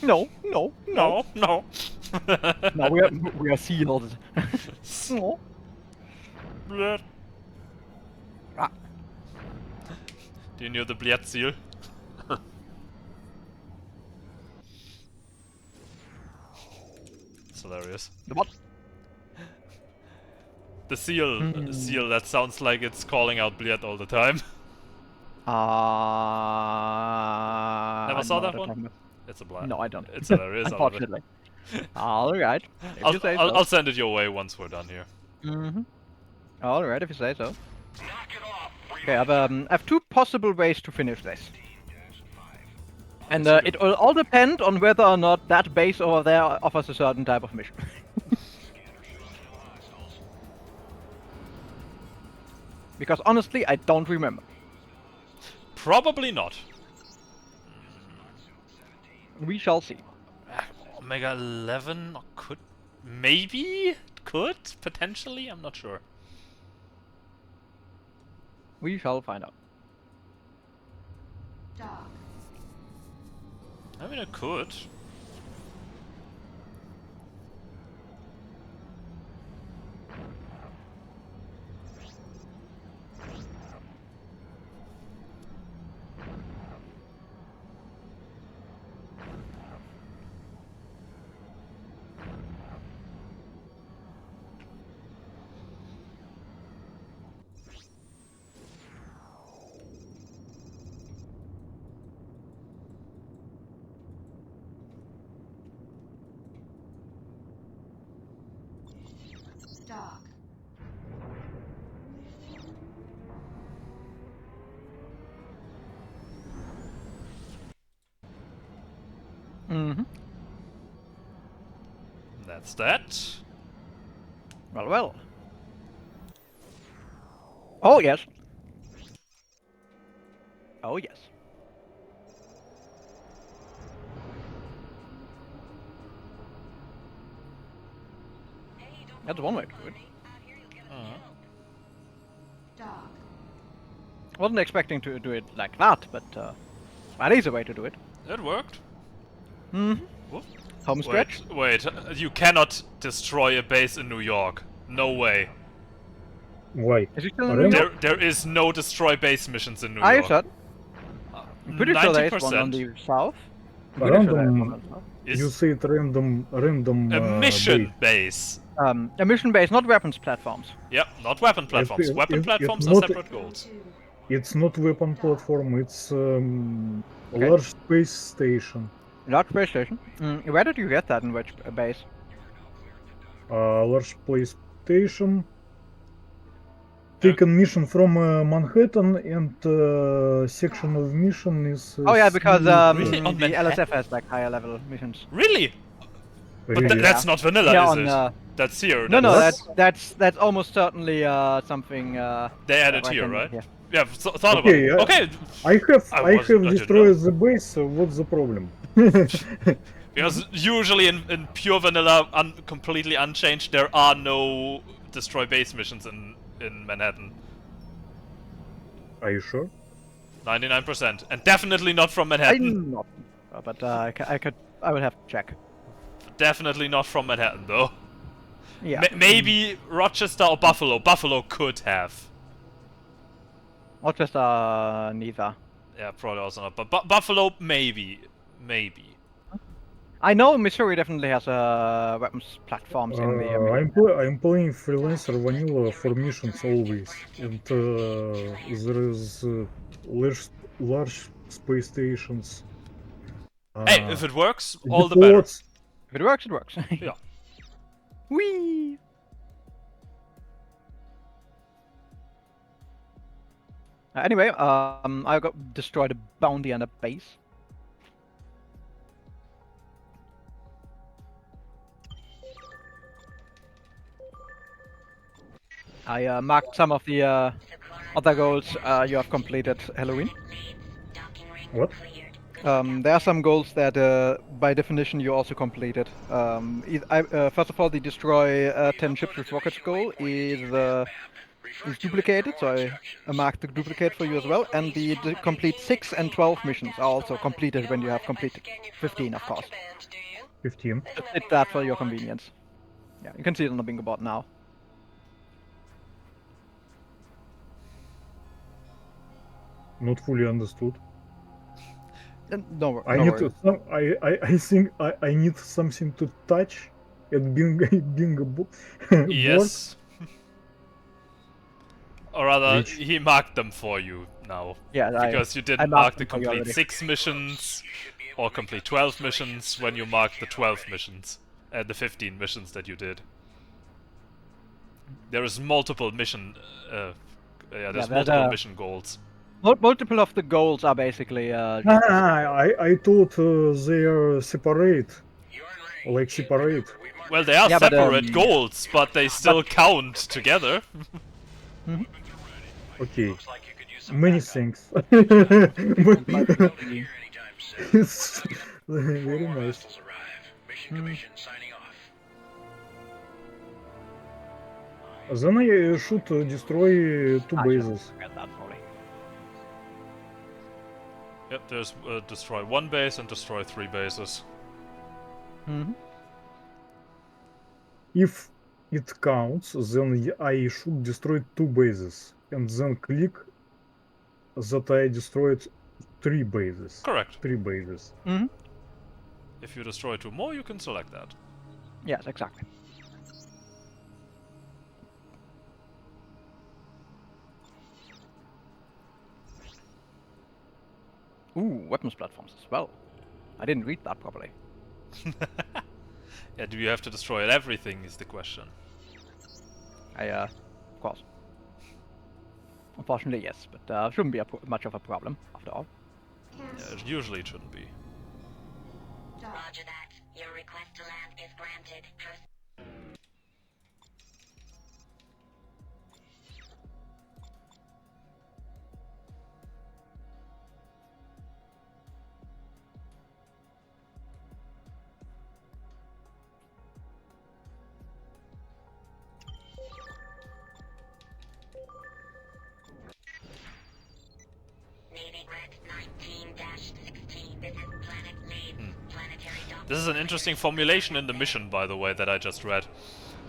now. No. No. No. No. No. We are seals. No. Bleh. Ah. Do you know the Bliat seal? It's hilarious. The what? The seal that sounds like it's calling out Bliat all the time. Never saw that one? It's a blind. No, I don't. It's hilarious. I love it. Unfortunately. Alright. If you say so. I'll send it your way once we're done here. Mm-hmm. Alright, if you say so. Knock it off. Okay, I have two possible ways to finish this. And Yes, you it will all depend on whether or not that base over there offers a certain type of mission. Because honestly, I don't remember. Probably not. We shall see. Omega 11 could maybe potentially. I'm not sure. We shall find out. Dock. I mean, it could. Dock. Mm-hmm. That's that. Well, well. Oh, yes. Oh, yes. Hey, don't That's one way to do it. out here, you'll get us Uh-huh. killed. Dock. Wasn't expecting to do it like that, but that is a way to do it. It worked. Mm-hmm. Whoop. Home stretch. Wait, you cannot destroy a base in New York. No way. Why? Is it still in Are New they- York? There is no destroy base missions in New Are you York. certain? I'm pretty sure there is one on 90%. the south. I'm pretty sure there is Random. one on the south. You Is say it random. a mission base. base. A mission base, not weapons platforms. Yep, not weapon platforms. it- Weapon it platforms are not- separate goals. It's not weapon platform. It's Okay. large space station. Large space station. Where did you get that in which base? Large space station. Taken mission from Manhattan, and section of mission is. Oh yeah, because Really? On the Manhattan? LSF has like higher level missions. Really? But really, that's not vanilla, Yeah, is on it? That's here. no, that's- that's almost certainly something. They added I here, can- right? yeah. Yeah, thought about Okay, it. Okay, I have I destroyed didn't the base. So what's the problem? because usually in pure vanilla, completely unchanged, there are no destroy base missions in Manhattan. Are you sure? 99%, and definitely not from Manhattan. I'm not, but I would have to check. Definitely not from Manhattan, though. Yeah. Maybe Rochester or Buffalo. Buffalo could have. Rochester, neither. Yeah, probably also not. But Buffalo, maybe. Maybe. I know Missouri definitely has weapons platforms in the. I'm playing Freelancer Vanilla for missions always, and there is large space stations. Hey, if it works, all the better. depots. If it works, it works. Yeah. Whee! Anyway, I got destroyed a bounty and a base. I marked some of the other goals you have completed, Halloween. Docking ring What? cleared. There are some goals that, by definition, you also completed. First of all, the destroy 10 ships with rockets goal is duplicated, so I marked the duplicate for you as well. And the complete 6 and 12 missions are also completed when you have completed 15, of course. 15. Just did that for your convenience. Yeah, you can see it on the bingo board now. Not fully understood. No, I no need worries. to, I think I need something to touch at bingo board. Yes. Or rather, Which- he marked them for you now. Yeah, Because you I didn't marked mark the them for you complete already. 6 missions or complete 12 missions when you marked the 12 missions. The 15 missions that you did. There is multiple mission... there's there's multiple a- mission goals. Multiple of the goals are basically I thought they are separate. Like separate. Well, they are Yeah, but, separate goals, but they still count together. Okay. Many things. It's very nice. Then I should destroy 2 bases. Get that probably. Yep, there's destroy 1 base and destroy 3 bases. If it counts, then I should destroy 2 bases and then click that I destroyed 3 bases. Correct. 3 bases. If you destroy 2 more, you can select that. Yes, exactly. Ooh, weapons platforms as well. I didn't read that properly. Yeah, do you have to destroy everything is the question. Of course. Unfortunately, yes, but shouldn't be much of a problem after all. Cast. Usually it shouldn't be. Dock. Roger that. Your request to land is granted. Navy Red 19-16. This is Planet Nave. Planetary dock. This is an interesting formulation in the mission, by the way, that I just read.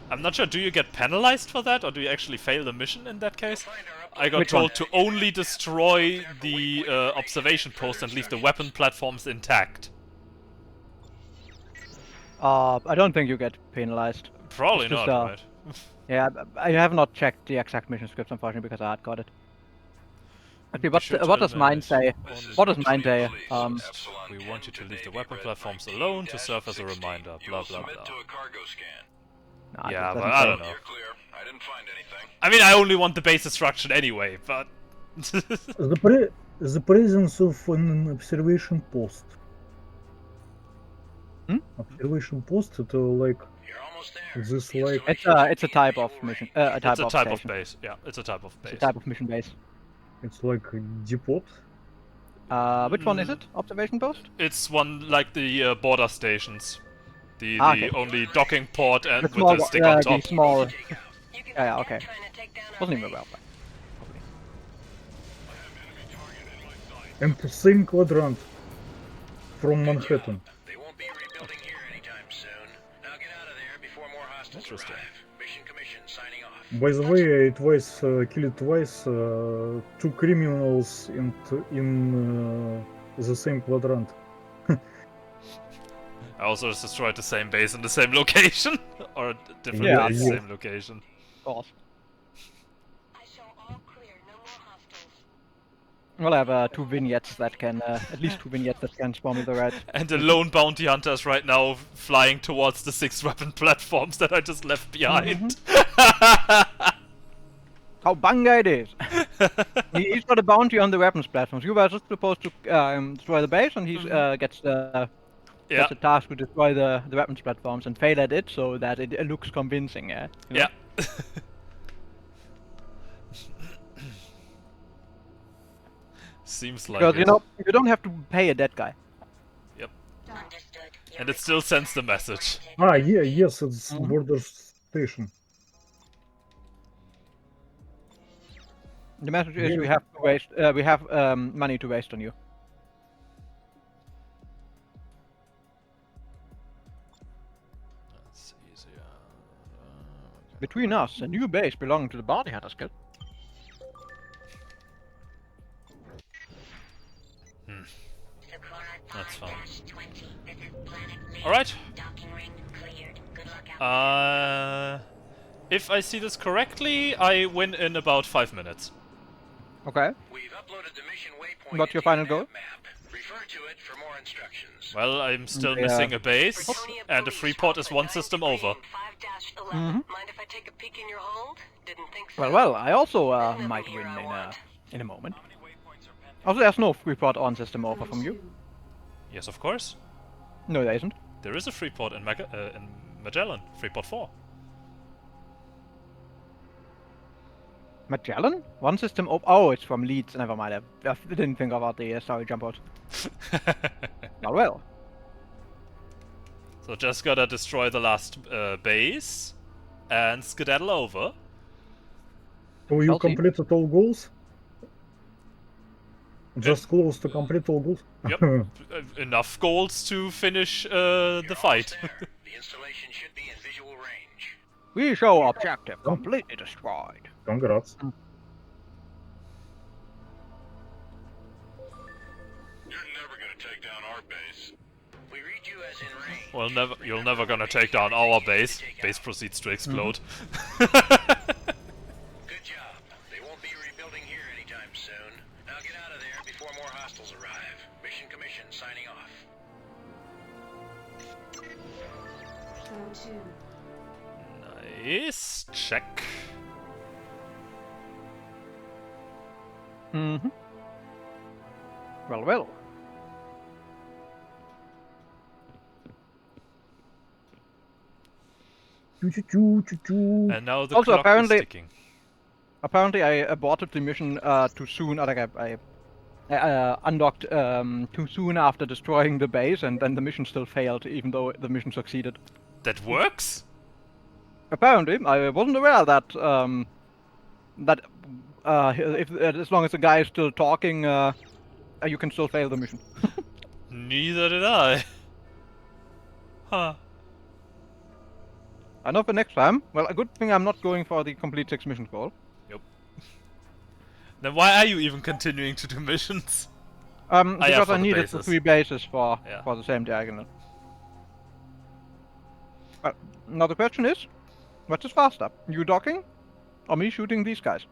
I'm not sure, do you get penalized for that, or do you actually fail the mission in that case? I got Which one? told to only destroy the observation post and leave the weapon platforms intact. I don't think you get penalized. Probably It's just, not, right? Yeah, I have not checked the exact mission scripts, unfortunately, because I had got it. Okay, what does mine say? What does mine say? We want you to leave the weapon platforms alone to serve as a reminder, blah blah blah. To a cargo scan. No, it Yeah, doesn't but I say. don't know. You're clear. I didn't find anything. I mean, I only want the base destruction anyway, but... The presence of an observation post. Observation post, it like You're almost there. this like It's a type of mission. A type It's a of type of station. base, yeah, it's a type of base. It's a type of mission base. it's like a depot. Which one is it? Observation post? It's one like the border stations. The Okay. only docking port and The with small, the stick on top. the small. You can Yeah, see okay. them trying to take down our Wasn't even base. well. And the same quadrant from Manhattan. They won't be rebuilding here anytime soon. Now get out of there before more hostiles Interesting. arrive. Mission commission signing off. By the way, it was killed twice, 2 criminals in the same quadrant. I also just destroyed the same base in the same location. Or a different Yeah, base, yeah. same location. Of course. I show all clear, no more hostiles. Well, I have 2 vignettes that can, at least 2 vignettes that can spawn me the red. And the lone bounty hunters right now flying towards the 6 weapon platforms that I just left behind. How banga it is! He's got a bounty on the weapons platforms. You were just supposed to destroy the base, and he gets the Yeah, task to destroy the weapons platforms and fail at it, so that it looks convincing. You know? yeah. Seems like Because it. you know you don't have to pay a dead guy. Yep. Understood. And it still sends the message. Ah, yeah, yes, it's Mhm. border station. The message is Yeah. we have to waste. We have money to waste on you. That's easier. Okay. Between us, a new base belonging to the bounty hunters guild. That's fine. 5-20. This is Planet Maine. Alright. Docking ring cleared. Good luck out there. If I see this correctly, I win in about 5 minutes. Okay. We've uploaded the mission waypoint What's your into final goal? map. Refer to it for more instructions. Well, I'm still Yeah. missing a base, Britonia and the Police, Freeport is Alpha one 9 system degree over. and 5-11. Mhm. Mind if I take a peek in your hold? Didn't think so. Well, I also Nothing might here win I want. in a moment. Also, there's no Freeport on system offer from you. 32. Yes, of course. No, there isn't. There is a Freeport in Magellan, Freeport 4. Magellan? One system oh, it's from Leeds. Never mind. I didn't think about the sorry jump out. Well. So just gotta destroy the last base and skedaddle over. So you Shall see. completed all goals? Just close to complete all goals? Yep. Enough goals to finish the fight. There. The installation should be in visual range. We show objective completely destroyed. Congrats. You're never gonna take down our base. We read you as in range. Well, you're never gonna take down our base. Base proceeds to explode. Good job. They won't be rebuilding here anytime soon. Now get out of there before more hostiles arrive. Mission Commission signing off. 32. Nice. Check. Mm-hmm. Well. And now the Also, clock apparently- is ticking. Apparently, I aborted the mission too soon. I undocked too soon after destroying the base, and then the mission still failed, even though the mission succeeded. That works? Apparently, I wasn't aware that if as long as the guy is still talking, you can still fail the mission. Neither did I. Huh. I know for next time. Well, a good thing I'm not going for the complete 6 mission goal. Then why are you even continuing to do missions? Because for I the needed the bases. 3 bases for Yeah. the same diagonal. Now the question is, what is faster? You docking, or me shooting these guys?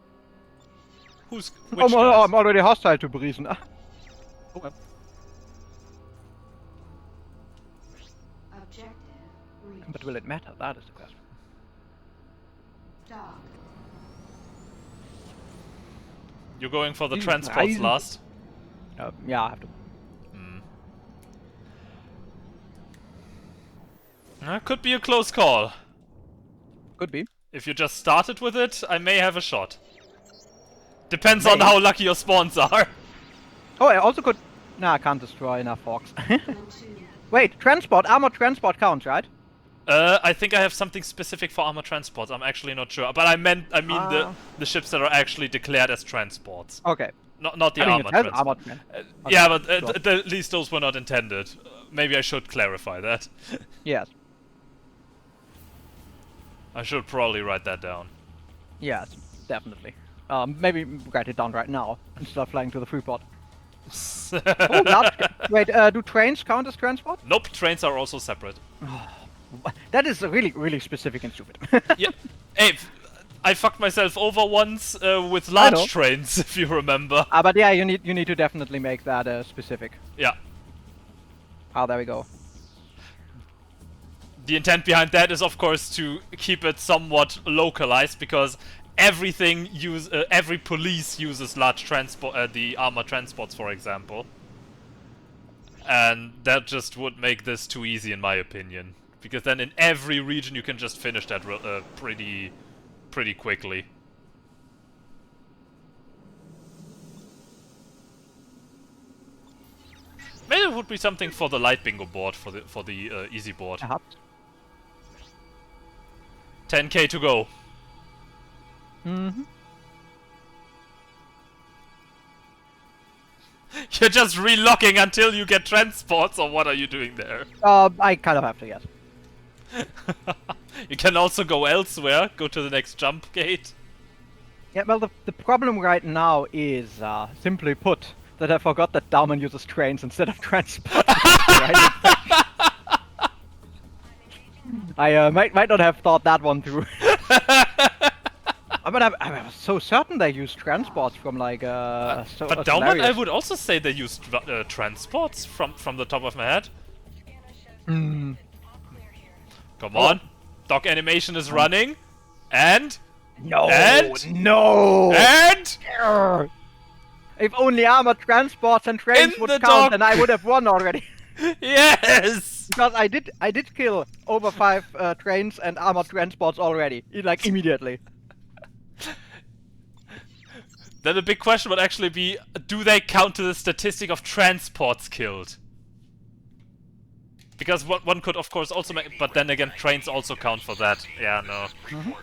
Which I'm guys? already hostile to Briesen. Oh well. Objective reached. But will it matter? That is the question. Dock. You're going for the Hmm, transports I- last? Yeah, I have to. Could be a close call. Could be. If you just started with it, I may have a shot. Depends on May. how lucky your spawns are. Oh, I also could. Nah, I can't destroy enough forks. 32. Wait, transport, armored transport counts, right? I think I have something specific for armor transports. I'm actually not sure, but I mean Ah. the ships that are actually declared as transports, Okay. not the I mean, armored it has transports. armored man. Yeah, but sure. at least those were not intended. Maybe I should clarify that. Yes. I should probably write that down. Yes, definitely. Maybe write it down right now instead of flying to the Freeport. Oh, large wait, do trains count as transport? Nope, trains are also separate. That is really, really specific and stupid. Yeah. Hey, I fucked myself over once with know. large trains, if you remember. But yeah, you need to definitely make that specific. Yeah. Ah, there we go. The intent behind that is, of course, to keep it somewhat localized, because every police uses large transport, the armor transports, for example. And that just would make this too easy, in my opinion. Because then in every region you can just finish that pretty quickly. it would be something for the light bingo board, for the easy board. Perhaps. 10k to go. Mm-hmm. You're just relocking until you get transports, or what are you doing there? I kind of have to, yes. You can also go elsewhere, go to the next jump gate. Yeah, well, the problem right now is, simply put, that I forgot that Dauman uses trains instead of transport. I might not have thought that one through. But I was so certain they use transports from like But Dauman, I would also say they used transports from the top of my head. Mm. Come on, dock animation is running, and No, And? no. and If only armored transports and trains In would the count, dock. then I would have won already. yes. Because I did kill over 5 trains and armored transports already, like immediately. Then the big question would actually be, do they count to the statistic of transports killed? Because one could of course also make, but then again trains also count for that. Yeah, no.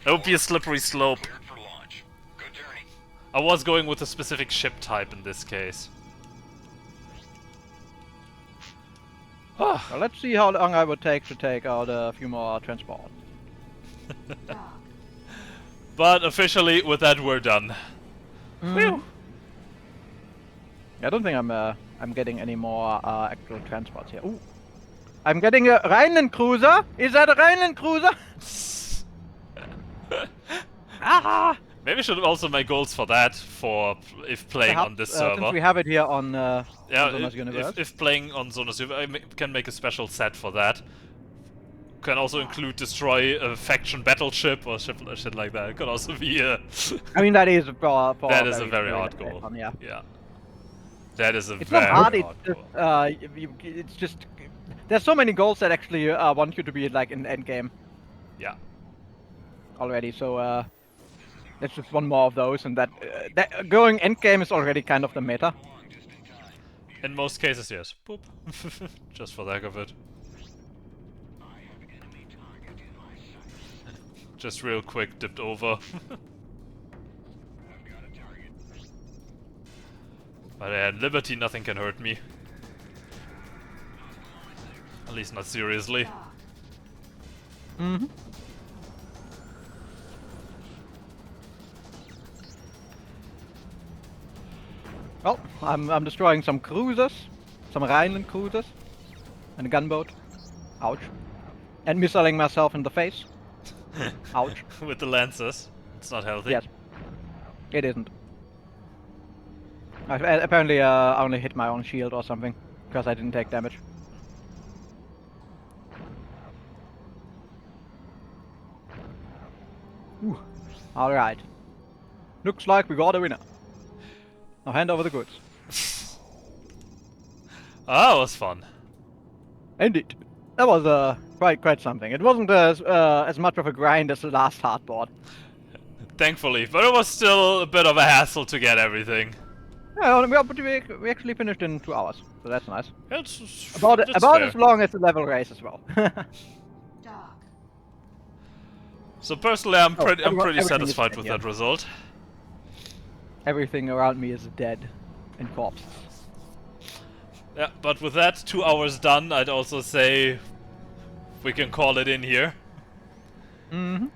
That would be a slippery slope. Cleared for launch. Good journey. I was going with a specific ship type in this case. Well, let's see how long I would take to take out a few more transports. Dock. But officially, with that, we're done. Whew. I don't think I'm getting any more actual transports here. Ooh. I'm getting a Rhineland cruiser. Is that a Rhineland cruiser? Ah! Maybe I should also make goals for that, if playing Perhaps, on this since server. we have it here on Yeah, Zona's Universe. if playing on Zona's Universe, I can make a special set for that. Can also include destroy a faction battleship or shit like that. It could also be I mean, that is for that is a very hard late goal. one, yeah. Yeah, that is a It's very not hard. hard It's goal. just it's just there's so many goals that actually want you to be like in end game Yeah. already. So that's just one more of those, and that going end game is already kind of the meta. In most cases, yes. Boop. Just for the heck of it. Just real quick, dipped over. But at Liberty, nothing can hurt me. At least not seriously. Dock. Mm-hmm. Well, I'm destroying some cruisers, some Rhineland cruisers, and a gunboat. Ouch. And missiling myself in the face. Ouch. With the Lancers. It's not healthy. Yes. It isn't. Apparently, I only hit my own shield or something, because I didn't take damage. Alright. Looks like we got a winner. Now hand over the goods. Ah, that was fun. Indeed. That was quite something. It wasn't as much of a grind as the last hardboard. Thankfully, but it was still a bit of a hassle to get everything. Yeah, but we actually finished in 2 hours, so that's nice. It's About that's about fair. as long as the level race as well. Dock. So personally, I'm pretty everything is satisfied dead, with yeah. that result. Everything around me is dead and corpses. Yeah, but with that 2 hours done, I'd also say we can call it in here. Mm-hmm.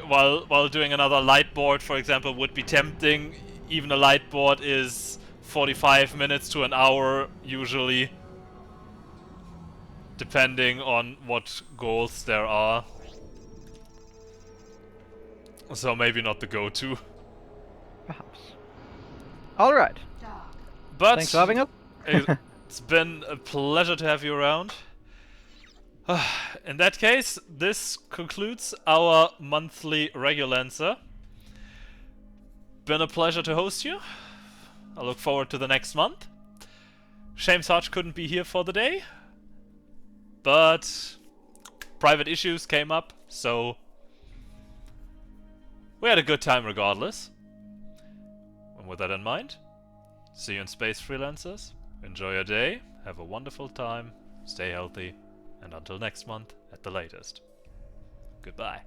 While doing another light board, for example, would be tempting. Even a light board is 45 minutes to an hour usually, depending on what goals there are. So maybe not the go-to. Perhaps. Alright. Dock. But Thanks for having us. it's been a pleasure to have you around. In that case, this concludes our monthly Regulancer. Been a pleasure to host you. I look forward to the next month. Shame Sarge couldn't be here for the day, but private issues came up, so we had a good time regardless. And with that in mind, see you in space, freelancers. Enjoy your day, have a wonderful time, stay healthy, and until next month at the latest. Goodbye.